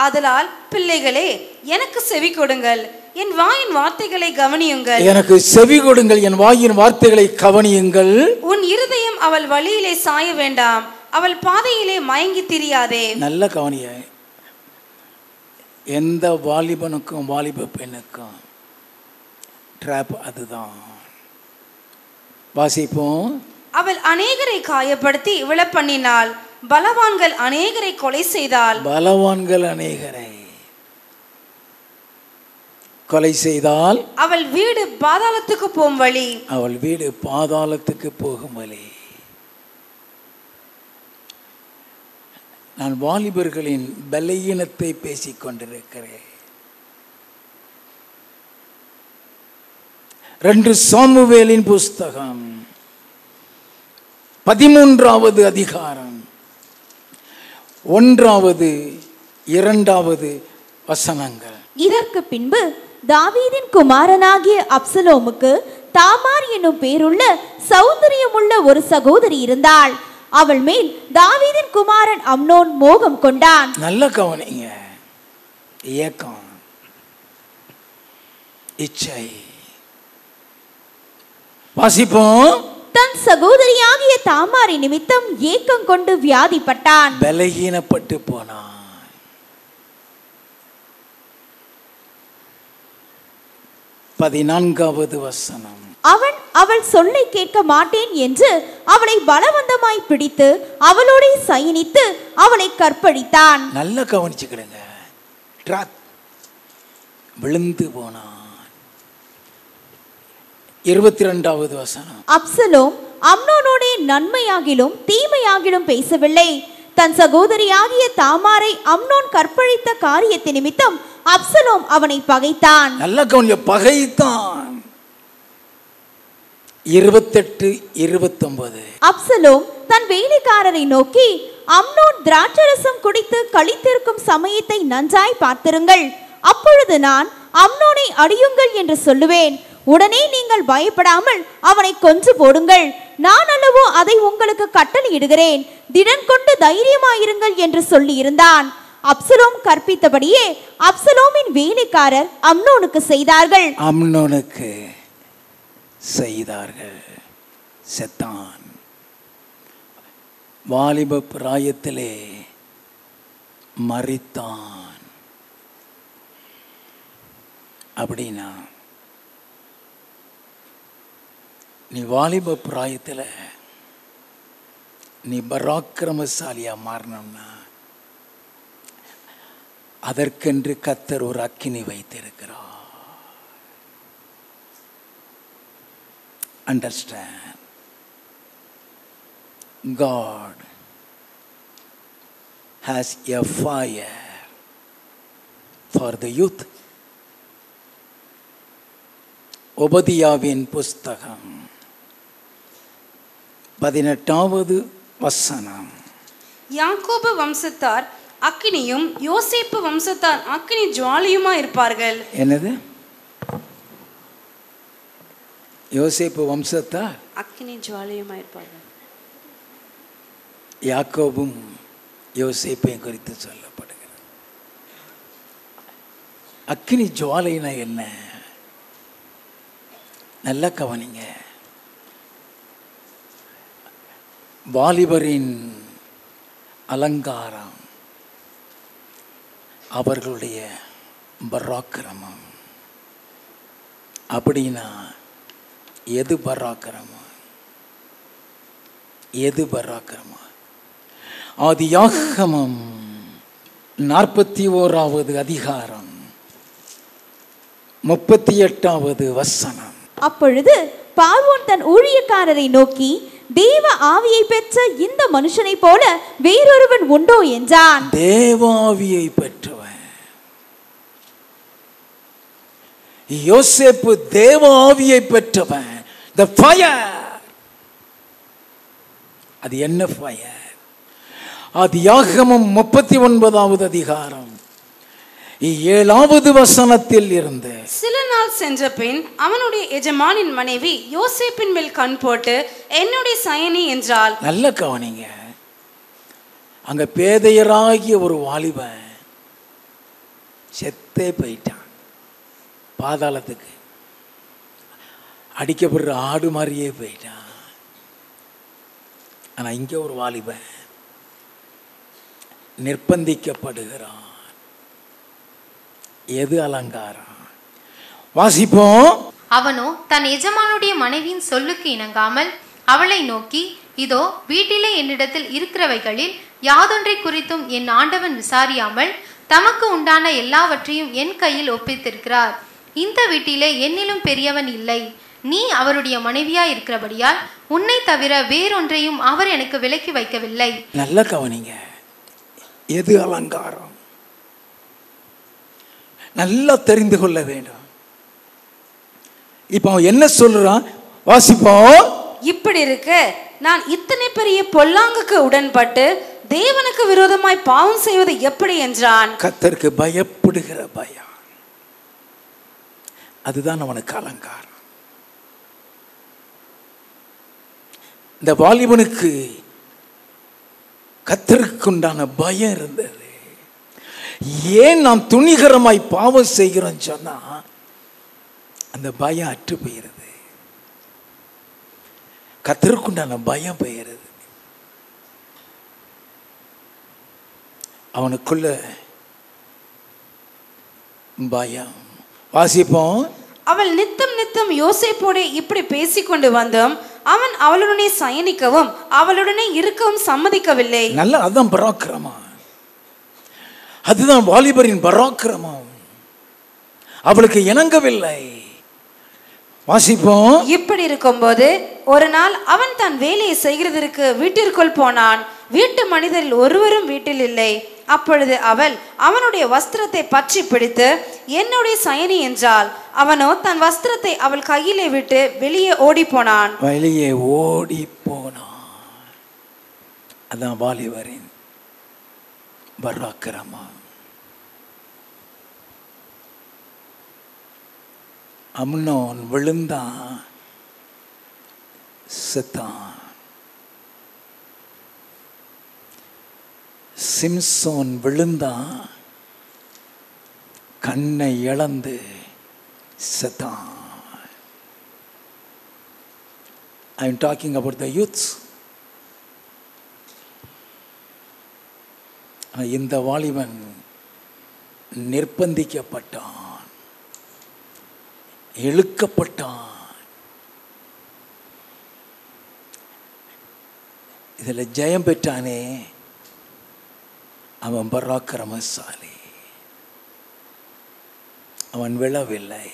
ஆதலால் பிள்ளைகளே, எனக்கு செவி கொடுங்கள், என் வாயின் வார்த்தைகளை கவனியுங்கள். எனக்கு செவி கொடுங்கள், என் வாயின் வார்த்தைகளை கவனியுங்கள். உன் இருதயம் அவள் வழியிலே சாய வேண்டாம், அவள் பாதையிலே மயங்கி திரியாதே. நல்ல கவனிய. எந்த வாலிபனுக்கும் வாலிப பெண்ணுக்கும் ட்ராப் அதுதான். வாசிப்போம். அவள் அநேகரை காயப்படுத்தி விழப்பண்ணினாள், பலவான்கள் அநேகரை கொலை செய்தாள். பலவான்கள் அநேகரை கொலை செய்தால் அவள் வீடு பாதாளத்துக்கு போகும் வழி. அவள் வீடு பாதாளத்துக்கு போகும் வழி. நான் வாலிபர்களின் பலவீனத்தை பேசிக் கொண்டிருக்கிறேன். 2 சாமுவேலின் புஸ்தகம் 13வது அதிகாரம் 1வது 2வது வசனங்கள். இதற்கு பின்பு தாவீதின் குமாரனாகிய அப்சலோமுக்கு தாமார் என்னும் பேருள்ள சௌந்தரியமுள்ள ஒரு சகோதரி இருந்தாள். அவள் மேல் தாவீதின் குமாரன் அம்னோன் மோகம் கொண்டான். நல்ல கவனிங்க. ஏக்கம், இச்சை. வாசிப்போம். தன் சகோதரியாகிய தாமாரி நிமித்தம் ஏக்கம் கொண்டு வியாதிப்பட்டான், பலகீனப்பட்டு போனான். பதினான்காவது வசனம். அவன் அவள் சொல்லை கேட்க மாட்டேன் என்று அவளை பலவந்தமாய் பிடித்து அவளோட சயனித்து அவளை கற்பழித்தான். நல்ல கவனிச்சுக்கிடுங்க. விழுந்து போனான். 22வது வசனம். அப்சலோம் அம்னோனோடே நன்மையாகிலும் தீமையாகிலும் பேசவில்லை. தன் சகோதரியாகிய தாமாரை அம்னோன் கற்பழித்த காரியத்தை நிமித்தம் அப்சலோம் அவனை பகைத்தான். நல்ல கவனிய, பகைத்தான். 28-29. அப்சலோம் தன் வேலைக்காரரை நோக்கி, அம்னோன் திராட்சரசம் குடித்து களித்திருக்கும் சமயத்தை நன்றாய் பார்த்திருங்கள், அப்பொழுது நான் அம்னோனை அடியுங்கள் என்று சொல்லுவேன். உடனே நீங்கள் பயப்படாமல் அவனை கொன்று போடுங்கள், நான் அல்லவோ அதை உங்களுக்கு கட்டளையிடுகிறேன், திடன் கொண்டு தைரியமாயிருங்கள் என்று சொல்லி இருந்தான். அப்சலோம் கற்பித்தபடியே அப்சலோமின் வேலைக்காரர் அம்னோனுக்கு செய்தார்கள். அம்னோனுக்கு செய்தார்கள். செத்தான். வாலிப பிராயத்திலே மரித்தான். அப்படின்னா நீ வாலிப பிராயத்தில் நீ பராக்கிரமசாலியா மாறணும்னா அதற்கென்று கர்த்தர் ஒரு அக்கினி வைத்திருக்கிறார். Understand, God has a fire for the youth. ஒபதியாவின் புஸ்தகம் 18வது வசனம். யாக்கோபு வம்சத்தார் அக்கினியும் யோசேப்பு வம்சத்தார் அக்கினி ஜுவாலியுமா இருப்பார்கள். என்னது? யோசேப்பு வம்சத்தார் அக்கினி ஜுவாலியுமா இருப்பார்கள். யாக்கோபும் யோசேப்பையும் குறித்து சொல்லப்படுகிறது. அக்கினி ஜுவாலைனா என்ன? நல்ல கவனிங்க. வாலிபரின் அலங்காரம், அவர்களுடைய பராக்கிரமம். அப்படின்னா எது பராக்கிரமம்? எது பராக்கிரமம்? ஆதியாகமம் 41வது அதிகாரம் 38வது வசனம். அப்பொழுது பார்வோன் தன் ஊழியக்காரரை நோக்கி, தேவ ஆவியை பெற்ற இந்த மனுஷனை போல வேறொருவன் உண்டோ என்றான். தேவாவியை பெற்றவன் யோசேப்பு, தேவாவியை பெற்றவன். the fire, அது என்ன ஃபயர்? ஆதியாகமம் 39வது அதிகாரம் 7வது வசனத்தில் இருந்து. சில நாள் சென்ற பின் அவனுடைய எஜமானின் மனைவி யோசேப்பின் மேல் கண் போட்டு என்னுடைய சயனி என்றாள். நல்ல கவனிங்க, அங்க பேதையராகிய ஒரு வாலிபன் செத்தே போயிட்டான், பாதாளத்துக்கு அடிக்கப்படுற ஆடு மாதிரியே போயிட்டான். ஆனா இங்க ஒரு வாலிபன் நிர்பந்திக்கப்படுகிறான். எது அலங்காரம்? வாசிப்போம். அவனோ தன் எஜமானுடைய மனைவியின் சொல்லுக்கு இணங்காமல் அவளை நோக்கி, இதோ வீட்டிலே என்னிடத்தில் இருக்கிறவைகளில் யாதொன்றை குறித்தும் என் ஆண்டவன் விசாரியாமல் தமக்கு உண்டான எல்லாவற்றையும் என் கையில் ஒப்பித்திருக்கிறார். இந்த வீட்டிலே என்னிலும் பெரியவன் இல்லை. நீ அவருடைய மனைவியா இருக்கிறபடியால் உன்னை தவிர வேறொன்றையும் அவர் எனக்கு விலக்கி வைக்கவில்லை. நல்ல கவனிங்க, எது அலங்காரம்? நல்லா தெரிந்து கொள்ள வேண்டும். இப்ப அவன் என்ன சொல்றான்? வாசிப்போம். இப்படி இருக்க நான் இத்தனை பெரிய பொல்லாங்குக்கு உடன்பட்டு தேவனுக்கு விரோதமாய் பாவம் செய்வது எப்படி என்றான். கர்த்தருக்கு பயப்படுகிற பயம், அதுதான் அவனுக்கு அலங்காரம். இந்த வாலிபனுக்கு கர்த்தருக்கு உண்டான பயம் இருந்தது. ஏன் நாம் துணிகரமாய் பாவம் செய்கிறோம் சொன்னா அந்த பயம் அற்று போயிருது, கர்த்தருக்கு உண்டான பயம் போயிருது. அவனுக்குள்ள பயம். வாசிப்போம். அவள் நித்தம் நித்தம் யோசேப்போடு இப்படி பேசிக்கொண்டு வந்தோம். அவன் அவளுடனே சயனிக்கவும் அவளுடனே இருக்கவும் சம்மதிக்கவில்லை. நல்ல, அதுதான் பராக்கிரமம், அதுதான் வாலிபரின் பராக்கிரமம். அவளுக்கு இணங்கவில்லை. வாசிப்போம். இப்படி இருக்கும்போது ஒரு நாள் அவன் தன் வேலையை செய்கிறதற்கு வீட்டிற்குள் போனான். வீட்டு மனிதரில் ஒருவரும் வீட்டில் இல்லை. அப்பொழுது அவள் அவனுடைய வஸ்திரத்தை பற்றி பிடித்து என்னுடைய சயனி என்றாள். அவனோ தன் வஸ்திரத்தை அவள் கையிலே விட்டு வெளியே ஓடி போனான். வெளியே ஓடி போனான். அதான் வாலிபரின் பராக்கிரமம். அம்னோன் விழுந்தான், செத்தான். சிம்சோன் விழுந்தான், கண்ணை இழந்து செத்தான். I am talking about the youths. இந்த வாலிபன் நிர்பந்திக்கப்பட்டான், இழுக்கப்பட்டான். இதுல ஜெயம் பெற்றானே, அவன் பராக்கிரமசாலி. அவன் விழவில்லை.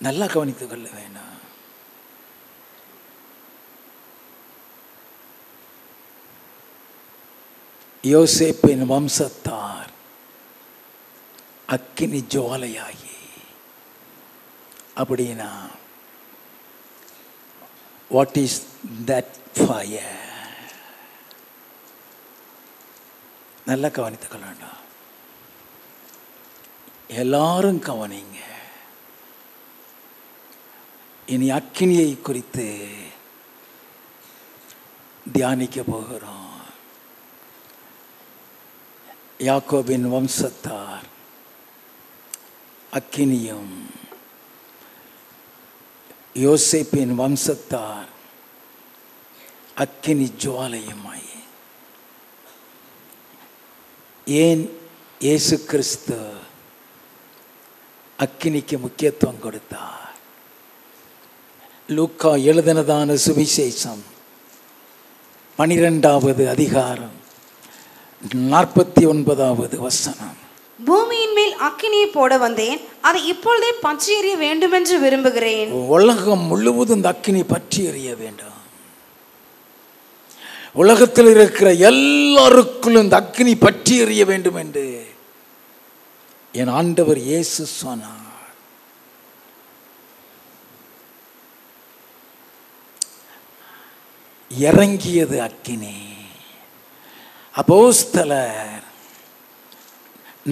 நல்லா கவனித்துக் கொள்ள வேண்டாம். யோசேப்பின் வம்சத்தார் அக்கினி ஜுவாலையாகி, அப்படின்னா வாட் இஸ் தட் ஃபயர்? நல்லா கவனித்துக் கொள்ள வேண்டாம். எல்லாரும் கவனிங்க. இனி அக்கினியை குறித்து தியானிக்க போகிறோம். யாக்கோபின் வம்சத்தார் அக்கினியும், யோசேப்பின் வம்சத்தார் அக்கினி ஜுவாலையுமாய். ஏன் இயேசு கிறிஸ்து அக்கினிக்கு முக்கியத்துவம் கொடுத்தார்? லூக்கா எழுதினதான சுவிசேஷம் 12வது அதிகாரம் 49வது வசனம். பூமியின் மேல் அக்கினியை போட வந்தேன், அதை இப்பொழுதே பற்றி எறிய வேண்டும் என்று விரும்புகிறேன். உலகம் முழுவதும் இந்த அக்கினி பற்றி எறிய வேண்டும். உலகத்தில் இருக்கிற எல்லாருக்குள்ளும் இந்த அக்கினி பற்றி எறிய வேண்டும் என்று என் ஆண்டவர் இயேசு சொன்னார். இறங்கியது அக்கினி. அப்போஸ்தலர்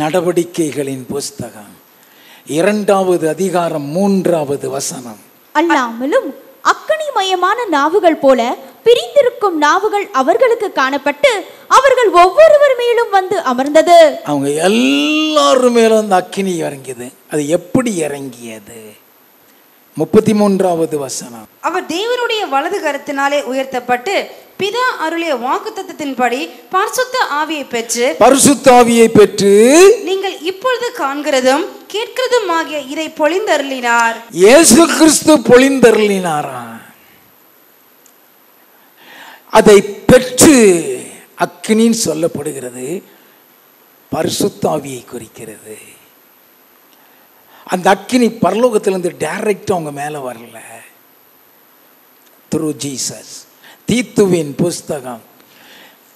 நடவடிக்கைகளின் புஸ்தகம் 2வது அதிகாரம் 3வது வசனம். அல்லாமலும் அக்கினிமயமான நாவுகள் போல பிரிந்திருக்கும் நாவுகள் அவர்களுக்கு காணப்பட்டு அவர்கள் ஒவ்வொருவர் மேலும் வந்து அமர்ந்தது. அவங்க எல்லாரும் மேலும் அந்த அக்கினி இறங்கியது. அது எப்படி இறங்கியது? 33வது வசனம். அவர் தேவனுடைய வலது கரத்தினாலே உயர்த்தப்பட்டு பிதா அருளிய வாக்குத்தத்தத்தின்படி பரிசுத்த ஆவியை பெற்று நீங்கள் இப்பொழுது காண்கிறதும் கேட்கிறதும் ஆகிய இதை பொழிந்தருளினார். இயேசு கிறிஸ்து பொழிந்தருளினாரா? அதை பெற்று அக்கினின்னு சொல்லப்படுகிறது. பரிசுத்த ஆவியை குறிக்கிறது. அந்த அக்கினி பரலோகத்திலிருந்து டைரக்டா அவங்க மேல வரல, த்ரூ ஜீசஸ். தீத்துவின் புஸ்தகம்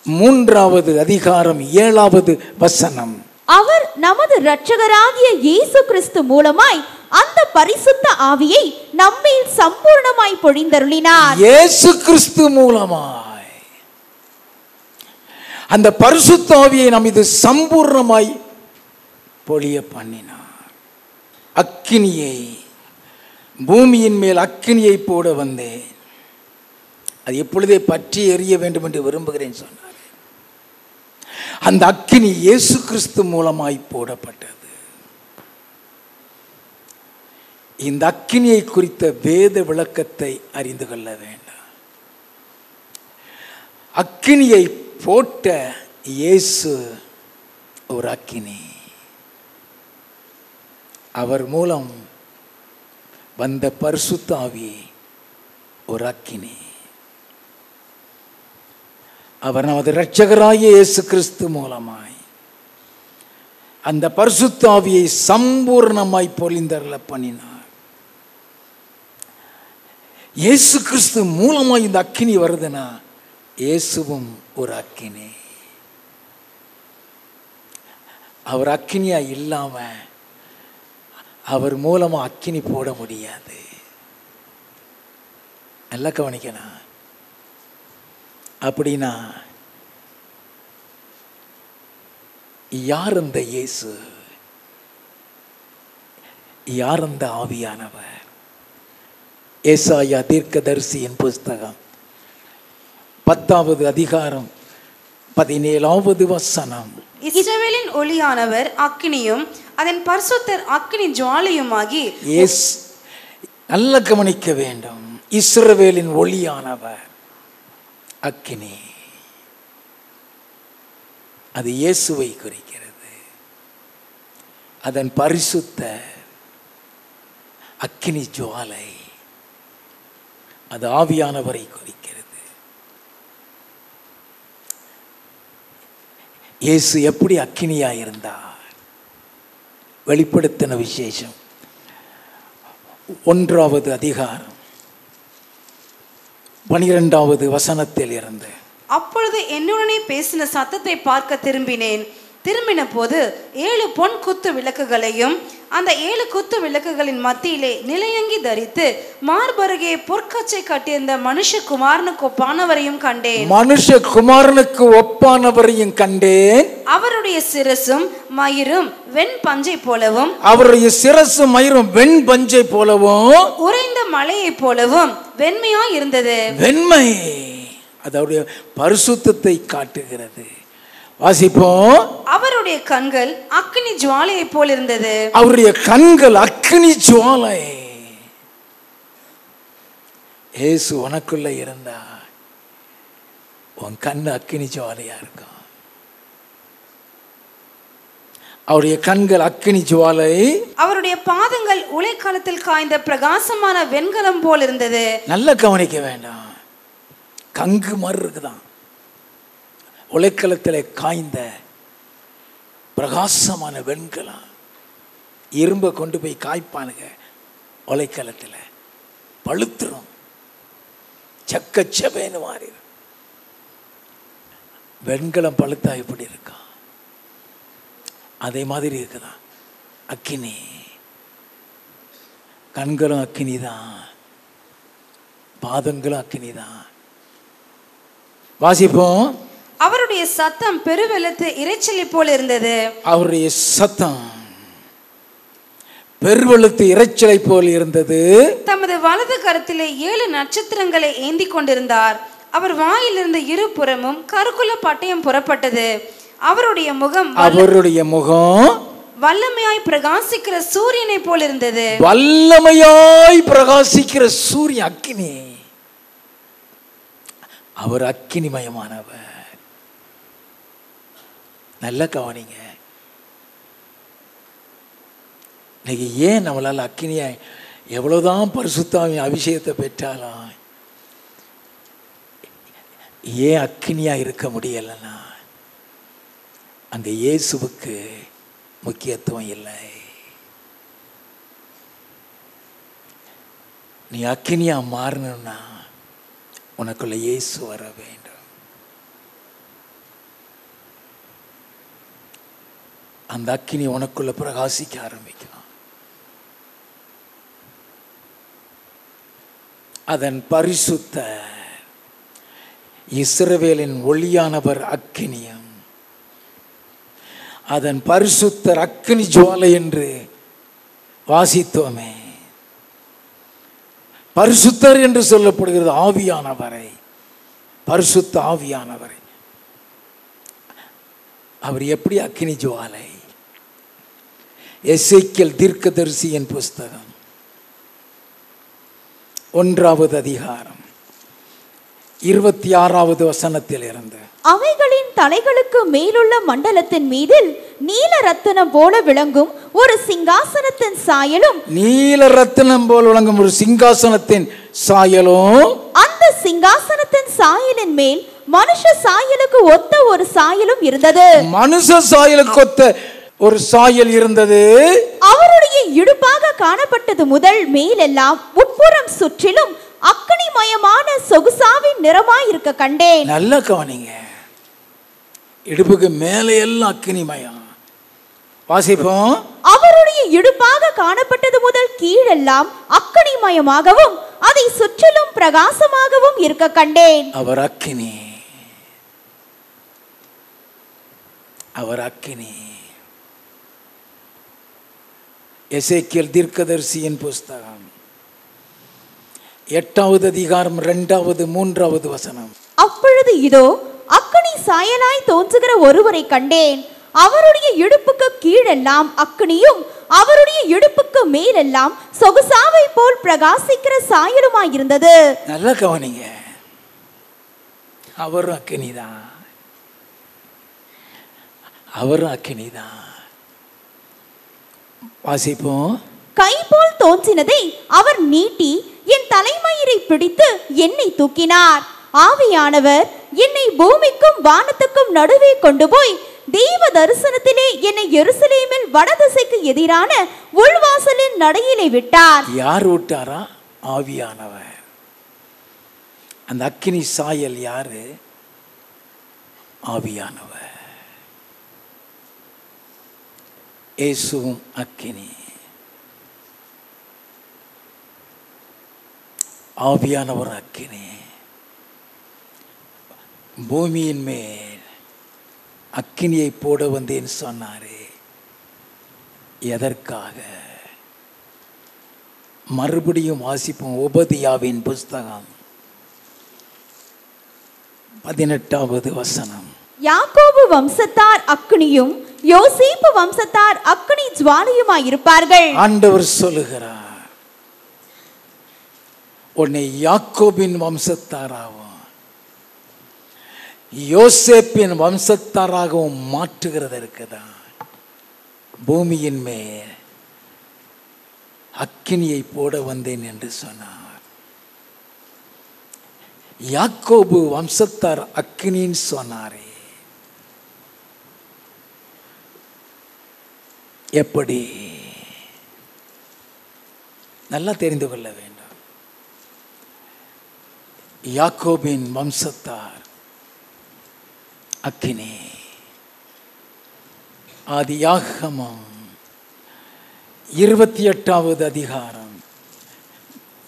3வது அதிகாரம் 7வது வசனம். அவர் நமது இரட்சகராகிய இயேசு கிறிஸ்து மூலமாய் அந்த பரிசுத்த ஆவியை நம்மேல் சம்பூர்ணமாய் பொழிந்தருளினார். இயேசு கிறிஸ்து மூலமாய் அந்த பரிசுத்த ஆவியை நம் இது சம்பூர்ணமாய் பொழிய பண்ணினார். அக்கினியை, பூமியின் மேல் அக்கினியை போட வந்தேன், அது எப்பொழுதே பற்றி எறிய வேண்டும் என்று விரும்புகிறேன் சொன்னார். அந்த அக்கினி இயேசு கிறிஸ்து மூலமாய் போடப்பட்டது. இந்த அக்கினியை குறித்த வேத விளக்கத்தை அறிந்து கொள்ள வேண்டாம். அக்கினியை போட்ட இயேசு ஒரு அக்கினி. அவர் மூலம் வந்த பரிசுத்த ஆவி ஒரு அக்கினி. அவர் நமது இரட்சகராகிய இயேசு கிறிஸ்து மூலமாய் அந்த பரிசுத்த ஆவியை சம்பூர்ணமாய் பொழிந்தருள பண்ணினார். இயேசு கிறிஸ்து மூலமாய் இந்த அக்கினி வருதுன்னா இயேசுவும் ஒரு அக்கினி. அவர் அக்கினியா இல்லாம அவர் மூலமா அக்கினி போட முடியாது. நல்லா கவனிக்கணும். அப்படின்னா யார் அந்த இயேசு? யார் அந்த ஆவியானவர்? ஏசாயா தீர்க்கதரிசியின் புஸ்தகம் 10வது அதிகாரம் 17வது வசனம். இஸ்ரவேலின் ஒளியானவர் அக்கினியும் அதன் பரிசுத்தர் அக்கினி ஜுவாலையுமாகி. நல்ல கவனிக்க வேண்டும். இஸ்ரவேலின் ஒளியானவர் அக்கினி, அது இயேசுவை குறிக்கிறது. அதன் பரிசுத்த அக்கினி ஜுவாலை, அது ஆவியானவரை குறிக்கிறது. இயேசு எப்படி அக்கினியா இருந்தார்? வெளிப்படுத்தின விசேஷம் 1வது அதிகாரம் 12வது வசனத்தில் இருந்து. அப்பொழுது என்னுடனே பேசின சத்தத்தை பார்க்க திரும்பின போது 7 பொன் குத்து விளக்குகளையும் அந்த 7 குத்து விளக்குகளின் மத்தியிலே நிலையங்கி தரித்து மார்பருகே பொற்கச்சை கட்டியிருந்த மனுஷகுமாரனுக்கு ஒப்பானவரையும் கண்டேன். மனுஷகுமாரனுக்கு ஒப்பானவரையும் கண்டேன். அவருடைய சிரசும் மயிரும் வெண் பஞ்சை போலவும், அவருடைய சிரசும் மயிரும் வெண் பஞ்சை போலவும், உறைந்த மலையை போலவும் வெண்மையாய் இருந்தது. வெண்மை அதோடைய பரிசுத்தத்தை காட்டுகிறது. வாசிப்போம். அவருடைய கண்கள் அக்கினி ஜுவாலையை போல் இருந்தது. அவருடைய கண்கள் அக்கினி ஜுவாலை. இயேசு உனக்குள்ள இருந்தா உன் கண்ணு அக்கினி ஜுவாலையா இருக்கும். அவருடைய கண்கள் அக்கினி ஜுவாலை. அவருடைய பாதங்கள் உலைக்காலத்தில் காய்ந்த பிரகாசமான வெண்கலம் போல் இருந்தது. நல்ல கவனிக்க வேண்டாம். கங்கு மாதிரி இருக்குதான். உலைக்களத்தில் காய்ந்த பிரகாசமான வெண்கலம். இரும்பை கொண்டு போய் காய்ப்பானுங்க உலைக்களத்தில், பழுத்துரும், சக்கச்சபேன்னு மாறிடும். வெண்கலம் பழுத்தா எப்படி இருக்கா அதே மாதிரி இருக்குதான் அக்கினி. கண்களும் அக்கினி தான், பாதங்களும் அக்கினி தான். வாசிப்போம். அவருடைய சத்தம் பெருவெள்ளத்து இரைச்சலை போல் இருந்தது. அவருடைய சத்தம் பெருவெள்ளத்து இரைச்சலை போல் இருந்தது. தமது வலது கரத்திலே 7 நட்சத்திரங்களை ஏந்தி கொண்டிருந்தார். அவர் வாயிலிருந்து இருபுறமும் கருக்குல பட்டயம் புறப்பட்டது. அவருடைய முகம் வல்லமையாய் பிரகாசிக்கிற சூரியனை போல் இருந்தது. வல்லமையாய் பிரகாசிக்கிற சூரியன், அக்கினி. அவர் அக்கினிமயமானவர். நல்ல கவனிங்க. இன்னைக்கு ஏன் நம்மளால் அக்கினியா எவ்வளவுதான் பரிசுத்தாவின் அபிஷேகத்தை பெற்றாலும் ஏன் அக்கினியா இருக்க முடியலன்னா அங்க இயேசுவுக்கு முக்கியத்துவம் இல்லை. நீ அக்கினியா மாறணும்னா உனக்குள்ள இயேசு வர வேண்டும். அந்த அக்கினி உனக்குள்ள பிரகாசிக்க ஆரம்பிக்கும். அதன் பரிசுத்த இஸ்ரவேலின் ஒளியானவர் அக்கினியும், அதன் பரிசுத்தர் அக்கினி ஜுவாலை என்று வாசித்தோமே. பரிசுத்தர் என்று சொல்லப்படுகிறது ஆவியானவரை, பரிசுத்த ஆவியானவரை. அவர் எப்படி அக்கினி ஜுவாலை? எசேக்கியேல் தீர்க்கதரிசியின் புஸ்தகம் 1வது அதிகாரம் 26வது வசனத்தில் இருந்து, அவைகளின் தலைகளுக்கு மேலுள்ள மண்டலத்தின் மீதில் நீல ரத்தினம் போல விளங்கும் ஒரு சிங்காசனத்தின் சாயலும், நீல ரத்தினம் போல விளங்கும் ஒரு சிங்காசனத்தின் சாயலும், அந்த சிங்காசனத்தின் சாயலின் மேல் மனுஷ சாயலுக்கு ஒத்த ஒரு சாயலும் இருந்தது. மனுஷ சாயலுக்கு ஒத்த ஒரு சாயல் இருந்தது. அவருடைய இடுப்பாக காணப்பட்டது முதல் மேலெல்லாம் உட்புறம் சுற்றிலும் அக்கினிமயமான சொகுசாவின் நிறமாய் இருக்க கண்டேன். நல்ல கவனிங்க. இடுப்புக்கு மேலே எல்லாம் அக்கினிமயம். வாசிப்போம். அவருடைய இடுப்பாக காணப்பட்டது முதல் கீழெல்லாம் அக்கினிமயமாகவும் அதை சுற்றிலும் பிரகாசமாகவும் இருக்க கண்டேன். அவர் அக்கினி, அவர் அக்கினி. எசேக்கியேல் தீர்க்கதரிசியின் புஸ்தகம் 8வது அதிகாரம் 2வது 3வது வசனம். அப்பொழுது இதோ அக்கினி சாயலாய் தோன்றுகிற ஒருவரை கண்டேன். அவருடைய இடுப்புக்கு கீழெல்லாம் அக்கினியும் அவருடைய இடுப்புக்கு மேலெல்லாம் சொகுசாவை போல் பிரகாசிக்கிற சாயலுமாய் இருந்தது. நல்ல கவனிங்க. அவரும் அக்கினிதான், அவரும் அக்கினிதான். வாசிப்போம். கை போல் தோன்றினதை அவர் நீட்டி என் தலைமயிரை பிடித்து என்னை தூக்கினார். ஆவியானவர் என்னை பூமிக்கும் வானத்துக்கும் நடுவே கொண்டு போய் தெய்வ தரிசனத்திலே என்னை எருசலேமில் வடதிசைக்கு எதிரான உள்வாசலின் நடையிலே விட்டார். யார் விட்டாரா? ஆவியானவர். அந்த அக்கினி சாயல் யாரு? ஆவியானவர். இயேசுவும் அக்கினி, ஆவியானவர் அக்கினி. பூமியின் மேல் அக்கினியை போட வந்தேன்னு சொன்னாரே, எதற்காக? மறுபடியும் வாசிப்போம். உபதியாவின் புஸ்தகம் 18வது வசனம். யாக்கோபு வம்சத்தார் அக்கினியும் யோசேப்பு வம்சத்தார் அக்கினி ஜுவாலையுமாய் இருப்பார்கள். ஆண்டவர் சொல்லுகிறார், உன்னை யாக்கோபின் வம்சத்தாராகவும் யோசேப்பின் வம்சத்தாராகவும் மாற்றுகிறதற்கு தான் பூமியின் மேல் அக்கினியை போட வந்தேன் என்று சொன்னார். யாக்கோபு வம்சத்தார் அக்கினின்னு சொன்னாரே, எப்படி? நல்லா தெரிந்து கொள்ள வேண்டும். யாக்கோபின் வம்சத்தார் அக்கினி. ஆதியாகமம் 28வது அதிகாரம்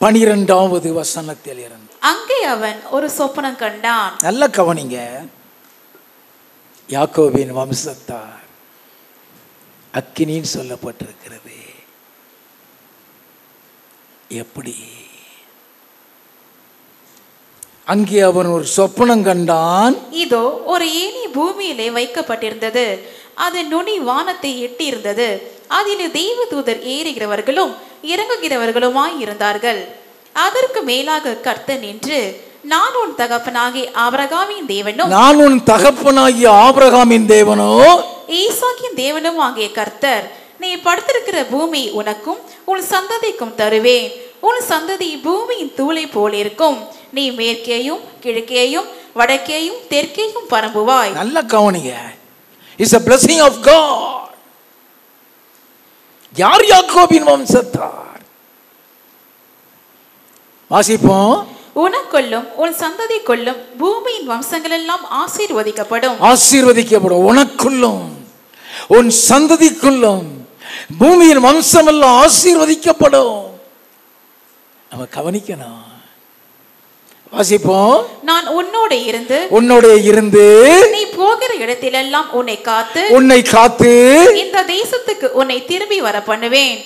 12வது வசனத்தில் இருந்து. அங்கே அவன் ஒரு சொப்பனம் கண்டான். நல்ல கவனிங்க. யாக்கோபின் வம்சத்தார் அக்கினின்னு சொல்லப்பட்டிருக்கிறது. எப்படி? அங்கே அவன் ஒரு சொப்பனம் கண்டான். இதோ ஒரு ஏணி பூமியிலே வைக்கப்பட்டிருந்தது, அது நுனி வானத்தை எட்டி இருந்தது. அதில் தேவதூதர் ஏறுகிறவர்களும் இறங்குகிறவர்களுமாய் இருந்தார்கள். அதற்கு மேலாக கர்த்தர் நின்று, நான் உன் தகப்பனாகிய ஆபிரகாமின் தேவனும் ஈசாக்கின் தேவனும் ஆகிய கர்த்தர், நீ படுத்திருக்கிற பூமி உனக்கும் உன் சந்ததிக்கும் தருவேன். உன் சந்ததி பூமியின் தூளை போல் இருக்கும். நீ மேற்கேயும் கிழக்கேயும் வடக்கேயும் தெற்கேயும் பரம்புவாய். நல்ல கவனிங்க. It's a blessing of God. யார் யாக்கோபின் வம்சத்தார்? வாசிப்போம். உனக்குள்ளும் உன் சந்ததிக்குள்ளும் பூமியின் வம்சங்கள் எல்லாம் ஆசீர்வதிக்கப்படும். ஆசீர்வதிக்கப்படும். உனக்குள்ளும் உன் சந்ததிக்குள்ளும் பூமியின் வம்சம் எல்லாம் ஆசீர்வதிக்கப்படும். நம்ம கவனிக்கணும். வாசிப்போம். நான் உன்னோட இருந்து நீ போகிற இடத்திலெல்லாம் உன்னை காத்து இந்த தேசத்துக்கு உன்னை திரும்பி வர பண்ணுவேன்.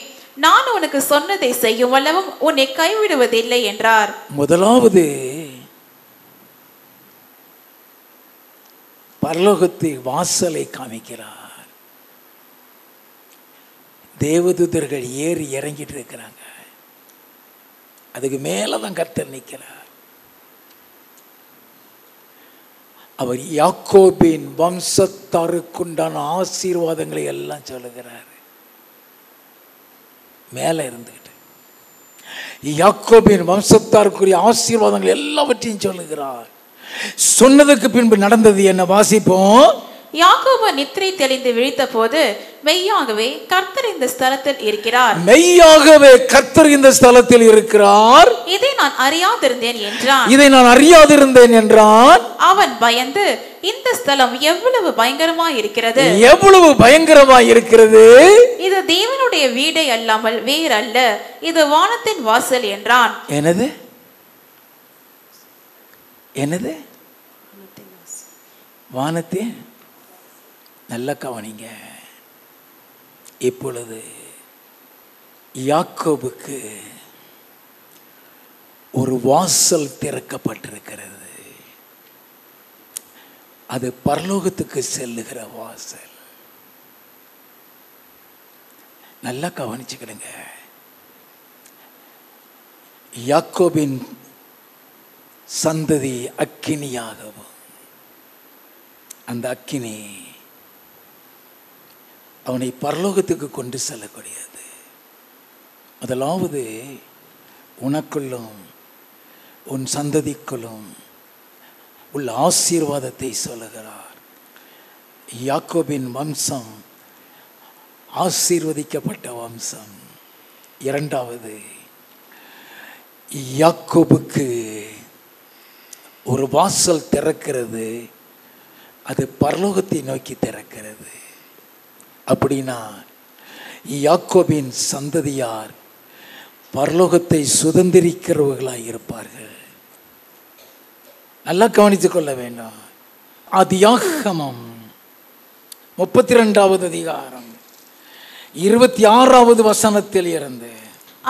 நான் உனக்கு சொன்னதை செய்யும் அளவும் உன்னை கைவிடுவதில்லை என்றார். முதலாவது பரலோகத்தை வாசலை காமிக்கிறார். தேவதூதர்கள் ஏறி இறங்கிட்டு இருக்கிறாங்க. அதுக்கு மேலதான் கர்த்தர் நிற்கிறார். அவர் யாக்கோபின் வம்சத்தாருக்குண்டான ஆசீர்வாதங்களை எல்லாம் சொல்லுகிறார். மேல இருந்துகிட்டு யாக்கோபின் வம்சத்தாருக்குரிய ஆசீர்வாதங்கள் எல்லாவற்றையும் சொல்லுகிறார். சொன்னதுக்கு பின்பு நடந்தது என்ன? வாசிப்போம். யாக்கோபு நித்திரை தெளிந்து விழித்த போது மெய்யாகவே கர்த்தர் இந்த ஸ்தலத்தில் இருக்கிறார். மெய்யாகவே கர்த்தர் இந்த ஸ்தலத்தில் இருக்கிறார். இதை நான் அறியாதிருந்தேன் என்றான். அவன் பயந்து, இந்த ஸ்தலம் எவ்வளவு பயங்கரமாய் இருக்கிறது, இது தேவனுடைய வீடே அல்லாமல் வேறல்ல, இது வானத்தின் வாசல் என்றான். என்னது வானத்தின்? நல்ல கவனிங்க. இப்பொழுது யாக்கோபுக்கு ஒரு வாசல் திறக்கப்பட்டிருக்கிறது. அது பரலோகத்துக்கு செல்லுகிற வாசல். நல்லா கவனிச்சுக்கிடுங்க. யாக்கோபின் சந்ததி அக்கினியாகவும், அந்த அக்கினி அவனை பரலோகத்துக்கு கொண்டு செல்லக்கூடியது. முதலாவது உனக்குள்ளும் உன் சந்ததிக்குள்ளும் உள்ள ஆசீர்வாதத்தை சொல்லுகிறார். யாக்கோபின் வம்சம் ஆசீர்வதிக்கப்பட்ட வம்சம். இரண்டாவது, யாக்கோபுக்கு ஒரு வாசல் திறக்கிறது, அது பரலோகத்தை நோக்கி திறக்கிறது. அப்படின்னா யாக்கோபின் சந்ததியார் பரலோகத்தை சுதந்திரிக்கிறவர்களாய் இருப்பார்கள். நல்லா கவனித்துக் கொள்ள வேண்டும். ஆதியாகமம் 32வது அதிகாரம் 26வது வசனத்தில் இருந்து,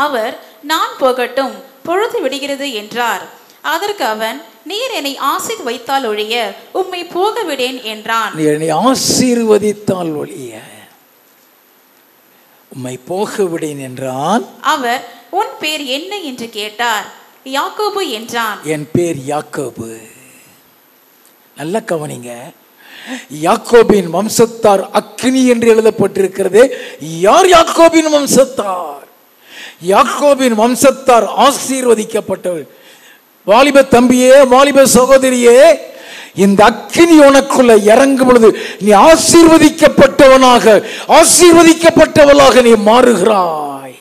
அவர் நான் போகட்டும், பொழுது விடுகிறது என்றார். அதற்கு அவன், நீர் என்னை ஆசீர்வதித்தால் ஒழிய உம்மை போக விடேன் என்றான். நீர் என்னை ஆசீர்வதித்தால் ஒழிய உம்மை போக விடேன் என்றான். அவர், உன் பேர் என்ன என்று கேட்டார். யாக்கோபு என்றான். என் பேர் யாக்கோபு. நல்ல கவனிங்க. யாக்கோபின் வம்சத்தார் அக்கினி என்று எழுதப்பட்டிருக்கிறது. யார் யாக்கோபின் வம்சத்தார்? யாக்கோபின் வம்சத்தார் ஆசீர்வதிக்கப்பட்டவர். வாலிப தம்பியே, வாலிப சகோதரியே, இந்த அக்கினி உனக்குள்ள இறங்கும் பொழுது நீ ஆசீர்வதிக்கப்பட்டவனாக, ஆசீர்வதிக்கப்பட்டவளாக நீ மாறுகிறாய்.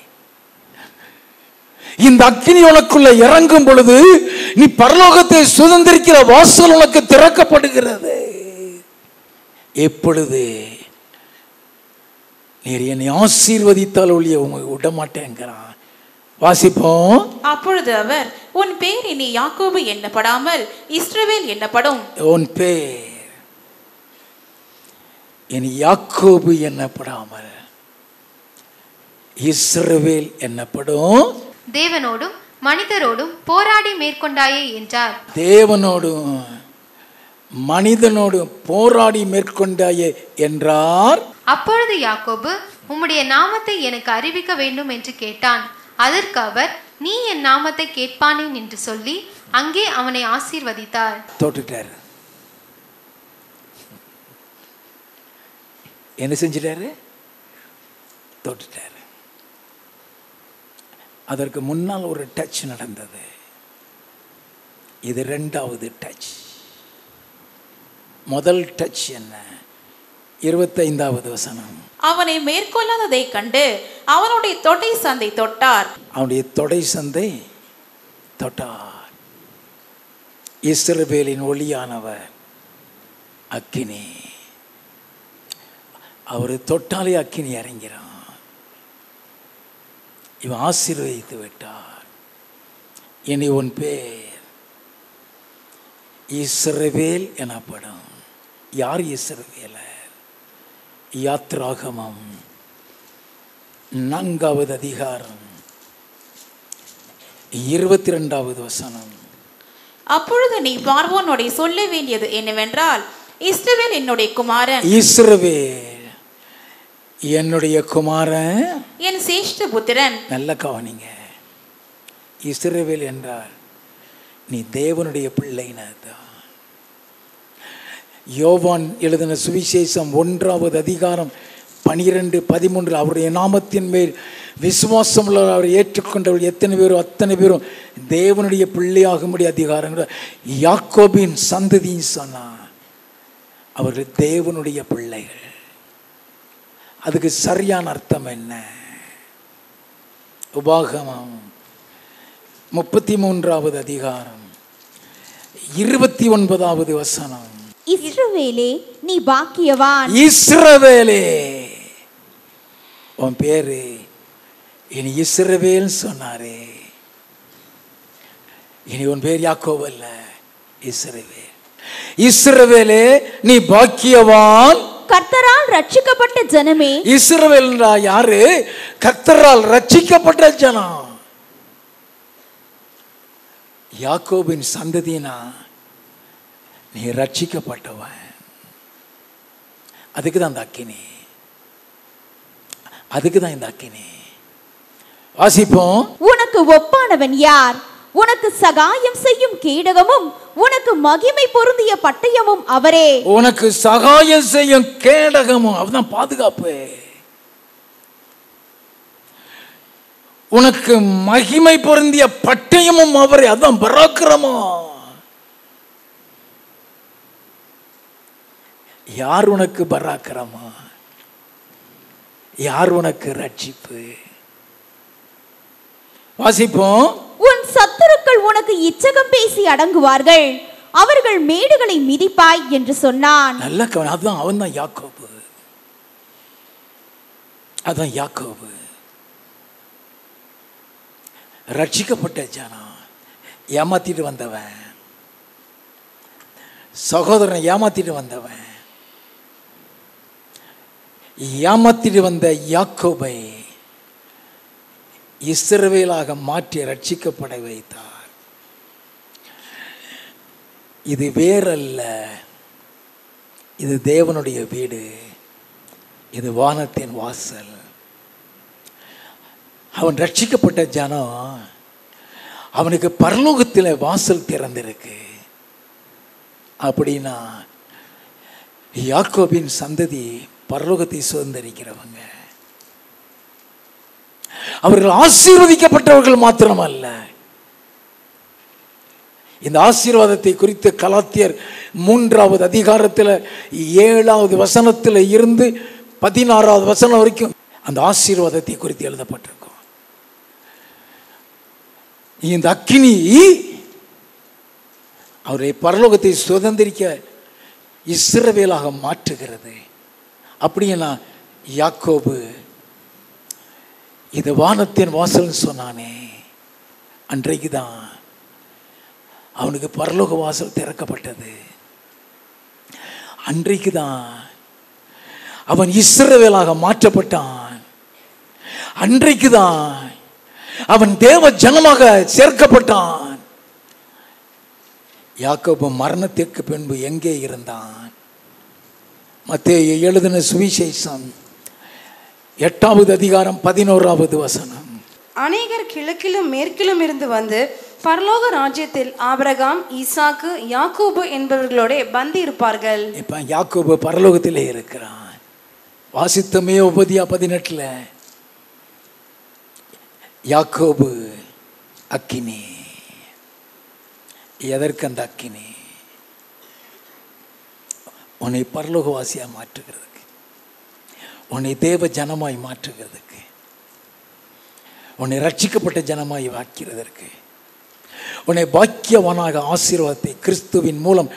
இந்த அக்கினி உனக்குள்ள இறங்கும் பொழுது நீ பரலோகத்தை சுதந்திரிக்கிற வாசல் உனக்கு திறக்கப்படுகிறது. எப்பொழுது நீர் என்னை ஆசீர்வதித்தால் ஒழிய உங்களை விட மாட்டேங்கிறான். வாசிப்போம். அப்பொழுது அவர், உன் பேர் இனி யாக்கோபு என்னப்படாமல் இஸ்ரவேல் என்னப்படும். உன் பேர் இனி யாக்கோபு என்னப்படாமல் இஸ்ரவேல் என்னப்படும். தேவனோடும் மனிதரோடும் போராடி மேற்கொண்டாயே என்றார். தேவனோடும் மனிதனோடும் போராடி மேற்கொண்டாயே என்றார். அப்பொழுது யாக்கோபு, உம்முடைய நாமத்தை எனக்கு அறிவிக்க வேண்டும் என்று கேட்டான். அதற்கு அவர், நீ என் நாமத்தை கேட்பானேன் என்று சொல்லி அங்கே அவனை ஆசீர்வதித்தார். தோட்டுட்டார். என்ன செஞ்சிட்டாரு? தோட்டுட்டாரு. அதற்கு முன்னால் ஒரு டச் நடந்தது. இது இரண்டாவது டச். முதல் டச் என்ன? 25வது வசனம். அவனை மேற்கொள்ளாததை கண்டு அவனுடைய தொடை சந்தை தொட்டார். அவனுடைய தொடை சந்தை தொட்டார். இஸ்ரவேலின் ஒளியானவர் அக்கினி. அவர் தொட்டாலே அக்கினி இறங்கிறான். இவன் ஆசீர்வதித்து விட்டார். இனி உன் பேர் இஸ்ரவேல் எனப்படும். யார் இஸ்ரவேலர்? யாத்ராகமம் 4வது அதிகாரம் 22வது வசனம். அப்பொழுது நீ பார்வோனோட சொல்ல வேண்டியது என்னவென்றால், இஸ்ரவேல் என்னுடைய குமாரன், இஸ்ரவேல் என்னுடைய குமாரன், என் சேஷ்ட புத்திரன். நல்ல கவனிங்க. இஸ்ரவேல் என்றால் நீ தேவனுடைய பிள்ளைன்னு அர்த்தம். யோவான் எழுதின சுவிசேஷம் 1வது அதிகாரம் 12-13 அவருடைய நாமத்தின் மேல் விசுவாசம் உள்ள அவரை ஏற்றுக்கொண்டவர்கள் எத்தனை பேரும் அத்தனை பேரும் தேவனுடைய பிள்ளையாகும்படி அதிகாரங்கள் யாக்கோபின் சந்ததின்னு சொன்னார். அவர்கள் தேவனுடைய பிள்ளைகள். அதுக்கு சரியான அர்த்தம் என்ன? உபாகமம் 33வது அதிகாரம் 29வது வசனம். இஸ்ரவேலே நீ பாக்கியவான். இஸ்ரவேலே உன் பேரு இனி இஸ்ரவேல் சொன்னாரே. இனி உன் பேர் யாக்கோபு அல்ல, இஸ்ரவேல். இஸ்ரவேலே நீ பாக்கியவான், கர்த்தரால் ரட்சிக்கப்பட்ட ஜனமே. இஸ்ரவேல் யாரு? கர்த்தரால் ரட்சிக்கப்பட்ட ஜனம். யாக்கோபின் சந்ததினா நீ ரட்சிக்கப்பட்டவன். அதுக்கு தான் இந்த அக்கினி. அதுக்கு தான் இந்த அக்கினி. வாசிப்போம். உனக்கு ஒப்பானவன் யார்? உனக்கு சகாயம் செய்யும் கேடகமும் உனக்கு மகிமை பொருந்திய பட்டயமும் அவரே. உனக்கு சகாயம் செய்யும் கேடகமும் அவர்தான் பாதுகாப்பு. உனக்கு மகிமை பொருந்திய பட்டயமும் அவரே. அதான் பராக்கிரமம். யார் உனக்கு பராக்கிரமம்? யார் உனக்கு ரட்சிப்பு? வாசிப்போம். உன் சத்துருக்கள் உனக்கு இச்சகம் பேசி அடங்குவார்கள், அவர்கள் மேடுகளை மிதிப்பாய் என்று சொன்னான். நல்ல கவனம். அதுதான் அவன் தான் யாக்கோபு. அதான் யாக்கோபு. ரட்சிக்கப்பட்ட ஜனம். ஏமாத்திட்டு வந்தவன், சகோதரனை ஏமாத்திட்டு வந்தவன், ஏமாத்திட்டு வந்த யாக்கோபை இஸ்ரவேலாக மாற்றி ரட்சிக்கப்பட வைத்தார். இது வேறல்ல, இது தேவனுடைய வீடு, இது வானத்தின் வாசல். அவன் ரட்சிக்கப்பட்ட ஜனம். அவனுக்கு பரலோகத்தில் வாசல் திறந்திருக்கு. அப்படின்னா யாக்கோபின் சந்ததி பரலோகத்தை சுதந்திரிக்கிறவங்க. அவர்கள் ஆசீர்வதிக்கப்பட்டவர்கள் மாத்திரமல்ல. இந்த ஆசீர்வாதத்தை குறித்து கலாத்தியர் 3வது அதிகாரத்தில் 7வது வசனத்தில் இருந்து 16வது வசனம் வரைக்கும் அந்த ஆசீர்வாதத்தை குறித்து எழுதப்பட்டிருக்கும். இந்த அக்கினி அவரை பரலோகத்தை சுதந்திரிக்க இஸ்ரவேலாக மாற்றுகிறது. அப்படின்னா யாக்கோபு இது வானத்தின் வாசல் சொன்னானே, அன்றைக்கு தான் அவனுக்கு பரலோக வாசல் திறக்கப்பட்டது. அன்றைக்கு தான் அவன் இஸ்ரவேலாக மாற்றப்பட்டான். அன்றைக்கு தான் அவன் தேவ ஜனமாக சேர்க்கப்பட்டான். யாக்கோபு மரணத்திற்கு பின்பு எங்கே இருந்தான்? மத்தேயு எழுதின சுவிசேஷம் 8வது அதிகாரம் 11வது வசனம். அநேகர் கிழக்கிலும் மேற்கிலும் இருந்து வந்து பரலோக ராஜ்யத்தில் ஆபிரகாம், ஈசாக்கு, யாக்கோபு என்பவர்களோட பந்தி இருப்பார்கள். இப்ப யாக்கோபு பரலோகத்திலே இருக்கிறான். வாசித்தமே உபதியா 18 யாக்கோபு அக்கினி. எதற்கு அந்த அக்கினி? உன்னை பரலோகவாசியா மாற்றுகிறதுக்கு, உன்னை தேவ ஜனமாய் மாற்றுகிறதுக்கு, உன்னை ரட்சிக்கப்பட்ட ஜனமாய் வாக்கிறதற்கு, உன்னை பாக்கியவானாக ஆசீர்வாதத்தை கிறிஸ்துவின் மூலம்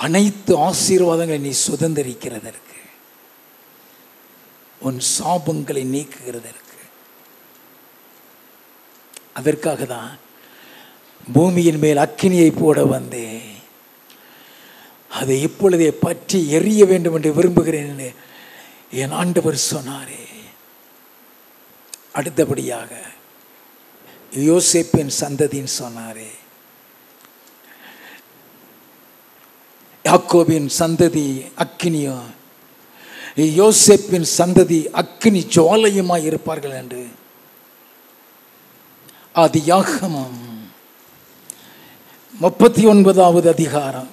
அனைத்து ஆசீர்வாதங்களை நீ சுதந்திரிக்கிறதற்கு, உன் சாபங்களை நீக்குகிறதற்கு. அதற்காக தான் பூமியின் மேல் அக்கினியை போட வந்தேன், அதை இப்பொழுதே பற்றி எரிய வேண்டும் என்று விரும்புகிறேன் என்று என் ஆண்டவர் சொன்னாரே. அடுத்தபடியாக யோசேப்பின் சந்ததின்னு சொன்னாரே. யாக்கோபின் சந்ததி அக்கினியும் யோசேப்பின் சந்ததி அக்கினி ஜுவாலையுமாய் இருப்பார்கள் என்று ஆதியாகமம் 39வது அதிகாரம்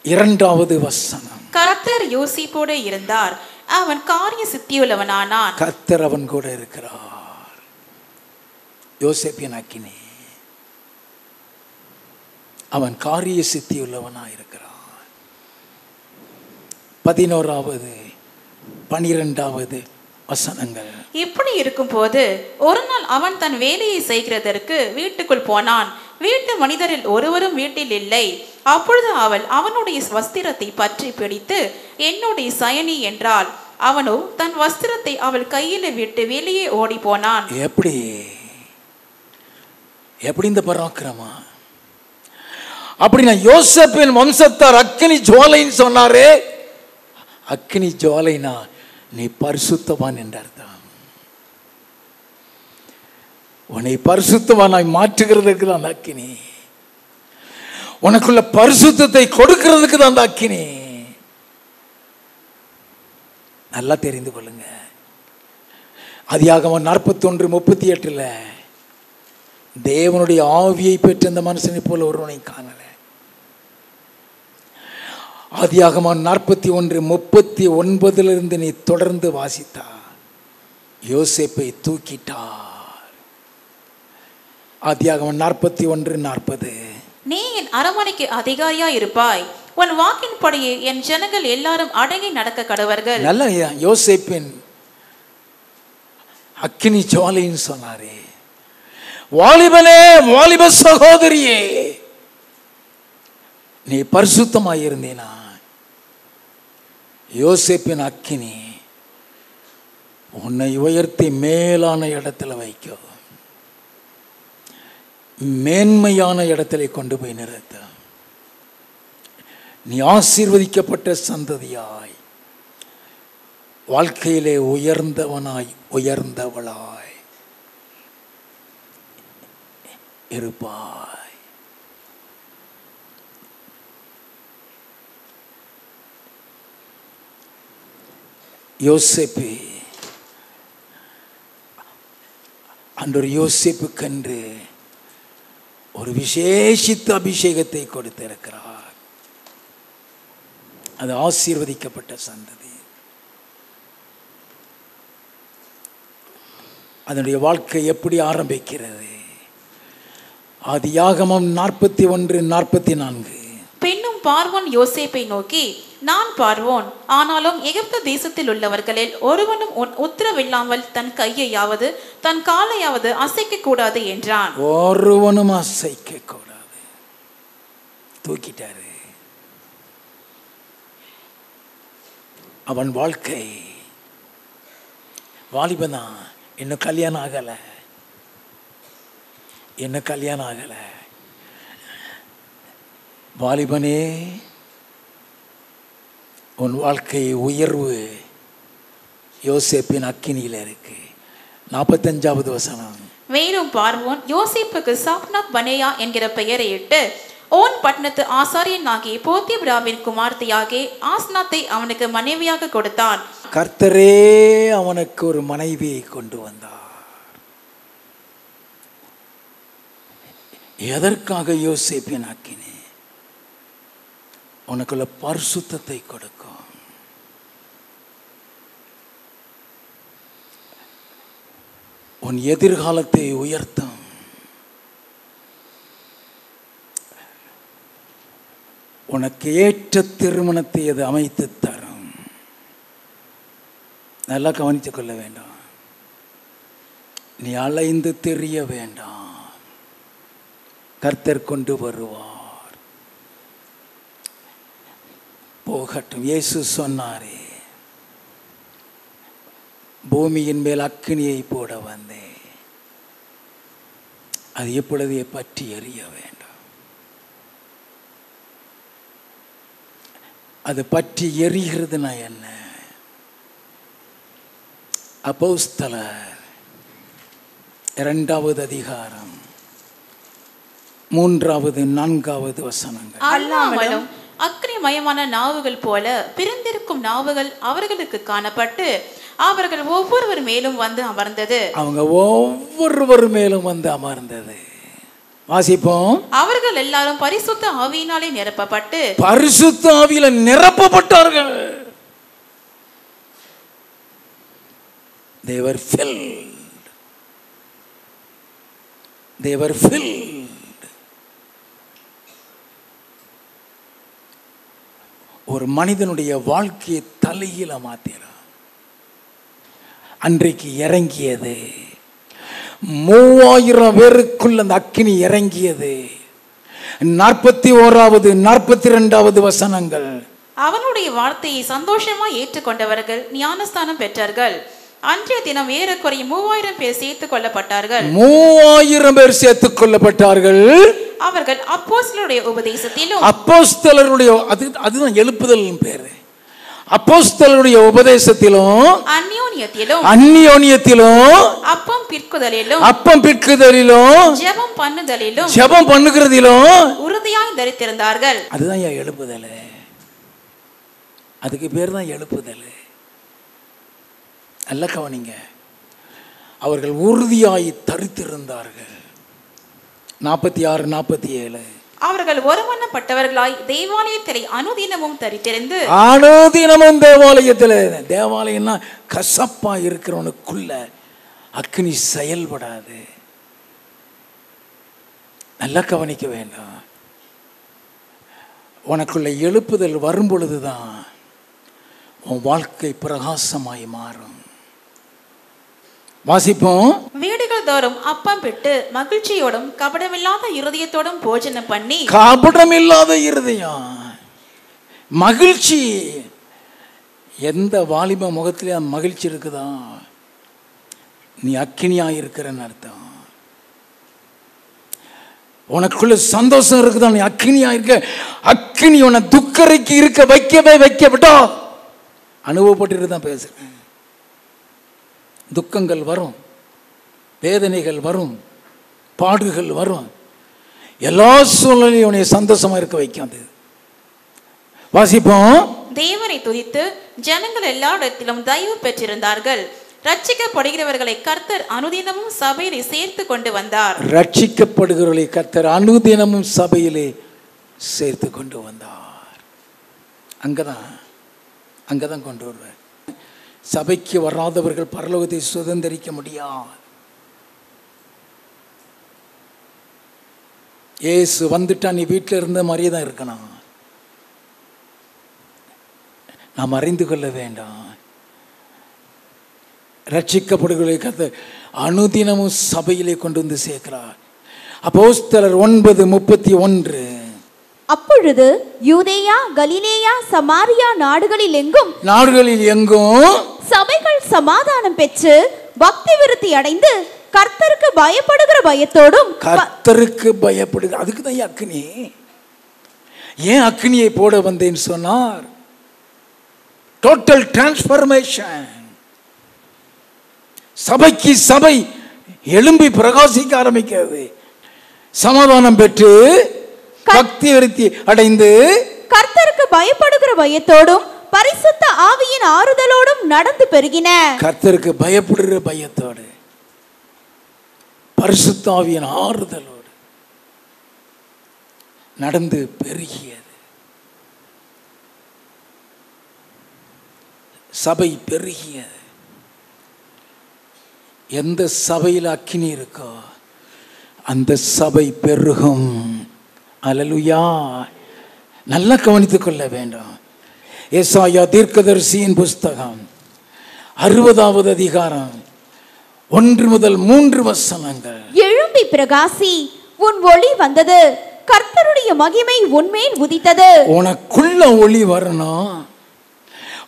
2வது வசனம். கர்த்தர் யோசேப்போடு இருந்தார், அவன் காரிய சித்தியுள்ளவனானான். கர்த்தர் அவன் கூட இருக்கிறார். யோசேப்பின் அக்கினி, அவன் காரிய சித்தியுள்ளவனாய் இருக்கிறான். 11வது 12வது வசனங்கள். இப்படி இருக்கும் போது ஒரு நாள் அவன் தன் வேலையை செய்கிறதற்கு வீட்டுக்குள் போனான். வீட்டு மனிதரில் ஒருவரும் வீட்டில் இல்லை. அப்பொழுது அவள் அவனுடைய வஸ்திரத்தை பற்றி பிடித்து, என்னுடைய சயனி என்றாள். அவனோ தன் வஸ்திரத்தை அவள் கையில விட்டு வெளியே ஓடி போனான். எப்படி இந்த பராக்கிரமா? அப்படின்னா யோசேப்பின் வம்சத்தார் அக்கினி ஜுவாலைன்னு சொன்னாரே. அக்கினி ஜுவாலைனா நீ பரிசுத்தவான் என்ற அர்த்தம். உன்னை பரிசுத்தவானாய் மாற்றுகிறதுக்கு தான் அந்த அக்கினி. உனக்குள்ள பரிசுத்தத்தை கொடுக்கிறதுக்கு தான் அந்த அக்கினி. நல்லா தெரிந்து கொள்ளுங்க. ஆதியாகமம் 41:38 தேவனுடைய ஆவியை பெற்ற அந்த மனுஷனை போல ஒருவனை காணல. ஆதியாகமம் 41:39 நீ தொடர்ந்து வாசித்தா யோசேப்பை தூக்கிட்டார். ஆதியாகமம் 41:40 நீ என் அரண்மனைக்கு அதிகாரியா இருப்பாய், உன் வாக்கின்படியே என் ஜனங்கள் எல்லாரும் அடங்கி நடக்க கடவர்கள். நல்ல யோசேப்பின் அக்கினி ஜுவாலைன்னு சொன்னாரே. வாலிபனே, வாலிப சகோதரியே, நீ பரிசுத்தமாயிருந்தீனா யோசேப்பின் அக்கினி உன்னை உயர்த்தி மேலான இடத்துல வைக்கும், மேன்மையான இடத்துல கொண்டு போய் நிறுத்த. நீ ஆசீர்வதிக்கப்பட்ட சந்ததியாய், வாழ்க்கையிலே உயர்ந்தவனாய் உயர்ந்தவளாய் இருப்பாய். யோசேப்பு அன்றொரு யோசேப்புக்கென்று ஒரு விசேஷித்த அபிஷேகத்தை கொடுத்திருக்கிறார். அது ஆசீர்வதிக்கப்பட்ட சந்ததி. அதனுடைய வாழ்க்கை எப்படி ஆரம்பிக்கிறது? ஆதியாகமம் 41:44 பெண்ணும் பார்வோன் யோசேப்பை நோக்கி, நான் பார்வோன், ஆனாலும் எகிப்து தேசத்தில் உள்ளவர்களில் ஒருவனும் உத்தரவில்லாமல் தன் கையையாவது தன் காலையாவது அசைக்க கூடாது என்றான். ஒருவனும் அசைக்க கூடாது. தூக்கிட்டாரு. அவன் வாழ்க்கை வாலிபனா. இன்னும் கல்யாணம் ஆகலை. வாலிபனே, உன் வாழ்க்கை உயர்வு யோசேப்பின் அக்கினியில் இருக்கு. 45வது வசனம். மேலும் பார்வோன் யோசேப்புக்கு சாப்நாத் பனேயா என்கிற பெயரை இட்டு ஓன் பட்டணத்து ஆசாரியனாகி போத்திபிராவின் குமார்த்தியாகி ஆஸ்நாத்தை அவனுக்கு மனைவியாக கொடுத்தான். கர்த்தரே அவனுக்கு ஒரு மனைவியை கொண்டு வந்தார். எதற்காக யோசேப்பின் அக்கினி? உனக்குள்ள பரிசுத்தத்தை கொடுக்கும். உன் எதிர்காலத்தை உயர்த்தும். உனக்கு ஏற்ற திருமணத்தை அது அமைத்து தரும். நல்லா கவனித்துக் கொள்ள வேண்டாம். நீ அலைந்து தெரிய வேண்டாம். கர்த்தர் கொண்டு வருவார். போகட்டும். இயேசு சொன்னாரே, பூமியின் மேல் அக்கினியை போட வந்தேன், அது எப்பொழுதே பற்றி எறிய வேண்டாம். அது பற்றி எரிகிறதுனா என்ன? அப்போஸ்தலர் 2வது அதிகாரம் 3வது 4வது வசனங்கள். அல்லாமலும் அக்கினிமயமான நாவுகள் போல பிரிந்திருக்கும் நாவுகள் அவர்களுக்கு காணப்பட்டு அவர்கள் ஒவ்வொருவர் மேலும் வந்து அமர்ந்தது. அவங்க ஒவ்வொருவர் மேலும் வந்து அமர்ந்தது. வாசிப்போம். அவர்கள் எல்லாரும் பரிசுத்த ஆவியினாலே நிரப்பப்பட்டு பரிசுத்த ஆவியில நிரப்பப்பட்டார்கள். They were filled. They were filled. ஒரு மனிதனுடைய வாழ்க்கையை தலையில மாத்திரம் அன்றைக்கு இறங்கியது. 3000 பேருக்குள்ள அந்த அக்கினி இறங்கியது. 41வது 42வது வசனங்கள். அவனுடைய வார்த்தையை சந்தோஷமாய் ஏற்றுக்கொண்டவர்கள் ஞானஸ்தானம் பெற்றார்கள். அன்றைய தினம் ஏறக்குறைய 3000 பேர் சேர்த்துக் கொள்ளப்பட்டார்கள். 3000 பேர் சேர்த்துக் கொள்ளப்பட்டார்கள். அவர்கள் அப்போஸ்தலருடைய உபதேசத்திலும், அப்போஸ்தலருடைய அதுதான் எழுப்புதல் பேரு. அப்போஸ்தலருடைய உபதேசத்திலும் அந்நியோன்யத்திலும் அப்பம் பிற்குதலிலும் ஜெபம் பண்ணுகிறதிலும் உறுதியாய் தரித்திருந்தார்கள். அதுதான் எழுப்புதல். அதுக்கு பேர் தான் எழுப்புதல். நல்ல கவனிங்க. அவர்கள் உறுதியாய் தரித்திருந்தார்கள். 46 47. அவர்கள் ஒருமனப்பட்டவர்களாய் தேவாலயத்திலே அனுதினமும் தரித்திருந்து, அனுதினமும் தேவாலயத்தில். தேவாலயம்னா கசப்பா இருக்கிறவனுக்குள்ள அக்னி செயல்படாது. நல்லா கவனிக்க வேண்டாம். உனக்குள்ள எழுப்புதல் வரும் பொழுதுதான் உன் வாழ்க்கை பிரகாசமாய் மாறும். வாசிப்போம். வீடுகள் தோறும் அப்பம் பிட்டு மகிழ்ச்சியோடும் கபடமில்லாத இருதயத்தோடும் போஜனம் பண்ணி. கபடமில்லாத இருதயம், மகிழ்ச்சி. எந்த வாலிப முகத்திலே மகிழ்ச்சி இருக்குதா? நீ அக்கினியா இருக்கிறன்னு அர்த்தம். உனக்குள்ள சந்தோஷம் இருக்குதா? நீ அக்கினியா இருக்க. அக்கினி உன்னை துக்கரைக்கு இருக்க வைக்கப்பட்டா. அனுபவப்பட்டு தான் பேசுறேன். துக்கங்கள் வரும், வேதனைகள் வரும், பாடுகள் வரும். எல்லா சூழ்நிலையும் உன்னை சந்தோஷமா இருக்க வைக்காது. வாசிப்போம். தேவனை துதித்து ஜனங்கள் எல்லா இடத்திலும் தயவு பெற்றிருந்தார்கள். ரட்சிக்கப்படுகிறவர்களை கர்த்தர் அனுதினமும் சபையிலே சேர்த்து கொண்டு வந்தார். ரட்சிக்கப்படுகிறவர்களை கர்த்தர் அனுதினமும் சபையிலே சேர்த்து கொண்டு வந்தார். அங்கதான் கொண்டு வருவார். சபைக்கு வராதவர்கள் பரலோகத்தை சுதந்திரிக்க முடியாது. இயேசு வந்துட்டா நீ வீட்டில் இருந்த மாதிரியே தான் இருக்கணும். நாம் அறிந்து கொள்ள வேண்டும். ரட்சிக்கப்படுகிற கர்த்தர் அனுதினமும் சபையிலே கொண்டு வந்து சேர்க்கிறார். அப்போஸ்தலர் 9:31. அப்பொழுது யூதேயா, கலிலேயா, சமாரியா நாடுகளில் எங்கும் சபைகள் சமாதானம் பெற்று பக்தி விருத்தி அடைந்து கர்த்தருக்கு பயப்படுகிற பயத்தோடும். கர்த்தருக்கு பயப்படுகிற, அதுக்கு தான் அக்னி. ஏன் அக்னியை போட வந்தேன்னு சொன்னார்? Total transformation. சபைக்கு சபை எழும்பி பிரகாசிக்க ஆரம்பிக்கிறது. சமாதானம் பெற்று பக்தி விருத்தி அடைந்து கர்த்தருக்கு பயப்படுகிற பயத்தோடும் பரிசுத்த ஆவியின் ஆறுதலோடும் நடந்து பெருகின. கர்த்தருக்கு பயப்படுகிற பயத்தோடு பரிசுத்த ஆவியின் ஆறுதலோடு நடந்து பெருகியது. சபை பெருகியது. எந்த சபையில் அக்கினி இருக்கோ அந்த சபை பெருகும். அல்லேலூயா. நல்லா கவனித்துக் கொள்ள வேண்டும். ஏசாயா தீர்க்கதரிசியின் புஸ்தகம் 60வது அதிகாரம் 1 முதல் 3 வசனங்கள். எழும்பி பிரகாசி, உன் ஒளி வந்தது, கர்த்தருடைய மகிமை உன்மேல் உதித்தது. உனக்குள்ள ஒளி வரணும்.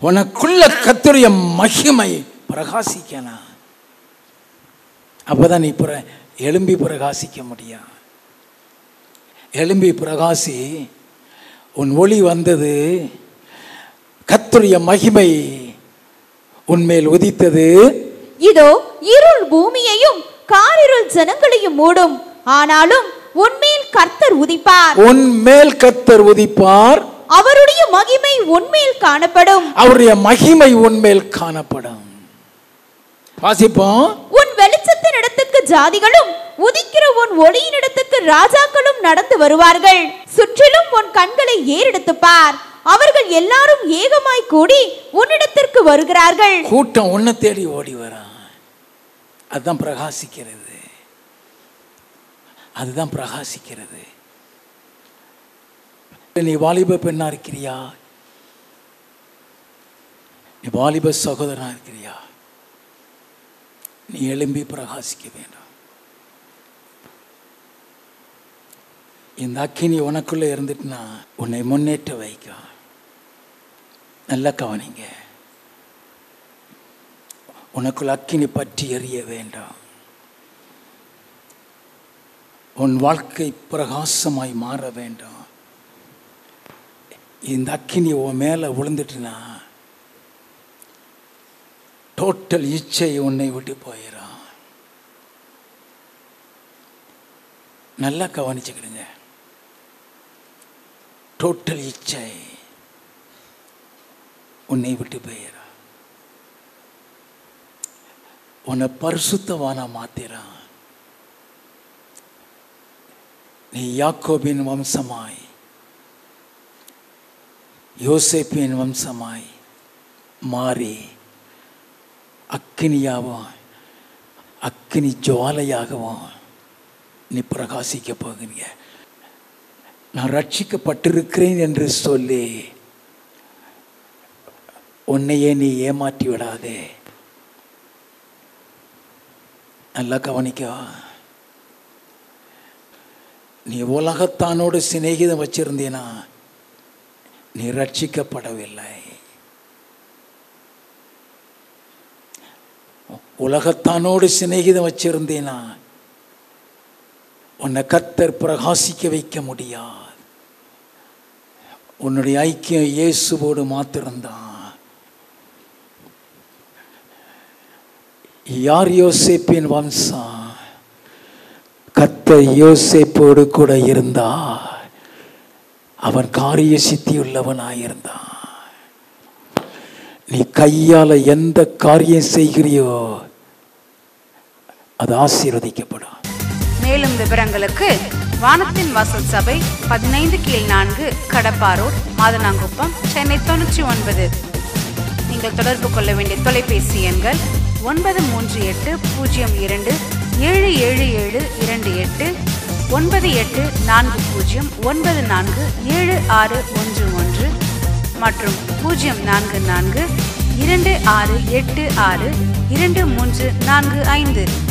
உனக்குள்ள கர்த்தருடைய மகிமை பிரகாசிக்கணும். அப்பதான் நீ எழும்பி பிரகாசிக்க முடியும். எழும்பி பிரகாசி, உன் ஒளி வந்தது, கர்த்தருடைய மகிமை உன்மேல் உதித்தது. இதோ இருள் பூமியையும் காரிருள் ஜனங்களையும் மூடும், ஆனாலும் உன்மேல் கர்த்தர் உதிப்பார். உன்மேல் கர்த்தர் உதிப்பார். அவருடைய மகிமை உன்மேல் காணப்படும். அவருடைய மகிமை உன்மேல் காணப்படும். வாசிப்போம். உன் வெளிச்சத்தின் இடத்துக்கு ஜாதிகளும் உதிக்கிற உன் ஒளியின் இடத்துக்கு ராஜாக்களும் நடந்து வருவார்கள். சுற்றிலும் உன் கண்களை ஏறெடுத்து பார், அவர்கள் எல்லாரும் ஏகமாய் கூடி உன்னிடத்திற்கு வருகிறார்கள். கூட்டம் உன்னை தேடி ஓடி வரும். அதுதான் பிரகாசிக்கிறது. அதுதான் பிரகாசிக்கிறது. நீ வாலிப பெண்ணா இருக்கிறியா? நீ வாலிப சகோதரனா இருக்கிறியா? நீ எழும்பி பிரகாசிக்க வேண்டும். இந்த அக்கினி உனக்குள்ள இருந்துட்டுனா உன்னை முன்னேற்ற வைக்கும். நல்லா கவனிங்க. உனக்குள்ள அக்கினி பற்றி எரிய வேண்டாம். உன் வாழ்க்கை பிரகாசமாய் மாற வேண்டும். இந்த அக்கினி உன் மேல விழுந்துட்டுனா டோட்டல் இச்சை உன்னை விட்டு போயிடும். நல்லா கவனிச்சுக்கிடுங்க. டோட்டல் இச்சை உன்னை விட்டு போயிடும். உன்னை பரிசுத்தவானா மாத்திரான். நீ யாக்கோபின் வம்சமாய், யோசேப்பின் வம்சமாய் மாறி அக்கினியாகவும் அக்கினி ஜுவாலையாகவும் நீ பிரகாசிக்க போகிறீங்க. நான் ரட்சிக்கப்பட்டிருக்கிறேன் என்று சொல்லி உன்னையே நீ ஏமாற்றி விடாதே. நல்லா கவனிக்க. நீ உலகத்தானோடு சிநேகிதம் வச்சிருந்தீனா நீ ரட்சிக்கப்படவில்லை. உலகத்தானோடு சிநேகிதம் வச்சிருந்தீனா உன்னை கர்த்தர் பிரகாசிக்க வைக்க முடியாது. உன்னுடைய ஐக்கியம் இயேசுவோடு மாத்திரம்தான். யார் யோசேப்பின் வம்சம்? கர்த்தர் யோசேப்போடு கூட இருந்தார். அவன் காரிய சித்தியுள்ளவனாயிருந்தான். நீ கையால எந்த காரியம் செய்கிறியோ அது ஆசீர்வதிக்கப்படும். மேலும் விவரங்களுக்கு வானத்தின் வாசல் சபை 15/4 கடப்பா ரோட், மாதனாங்குப்பம், சென்னை 99. நீங்கள் தொடர்பு கொள்ள வேண்டிய தொலைபேசி எண்கள் 9380277728 9840947611 மற்றும் 044 2686 2345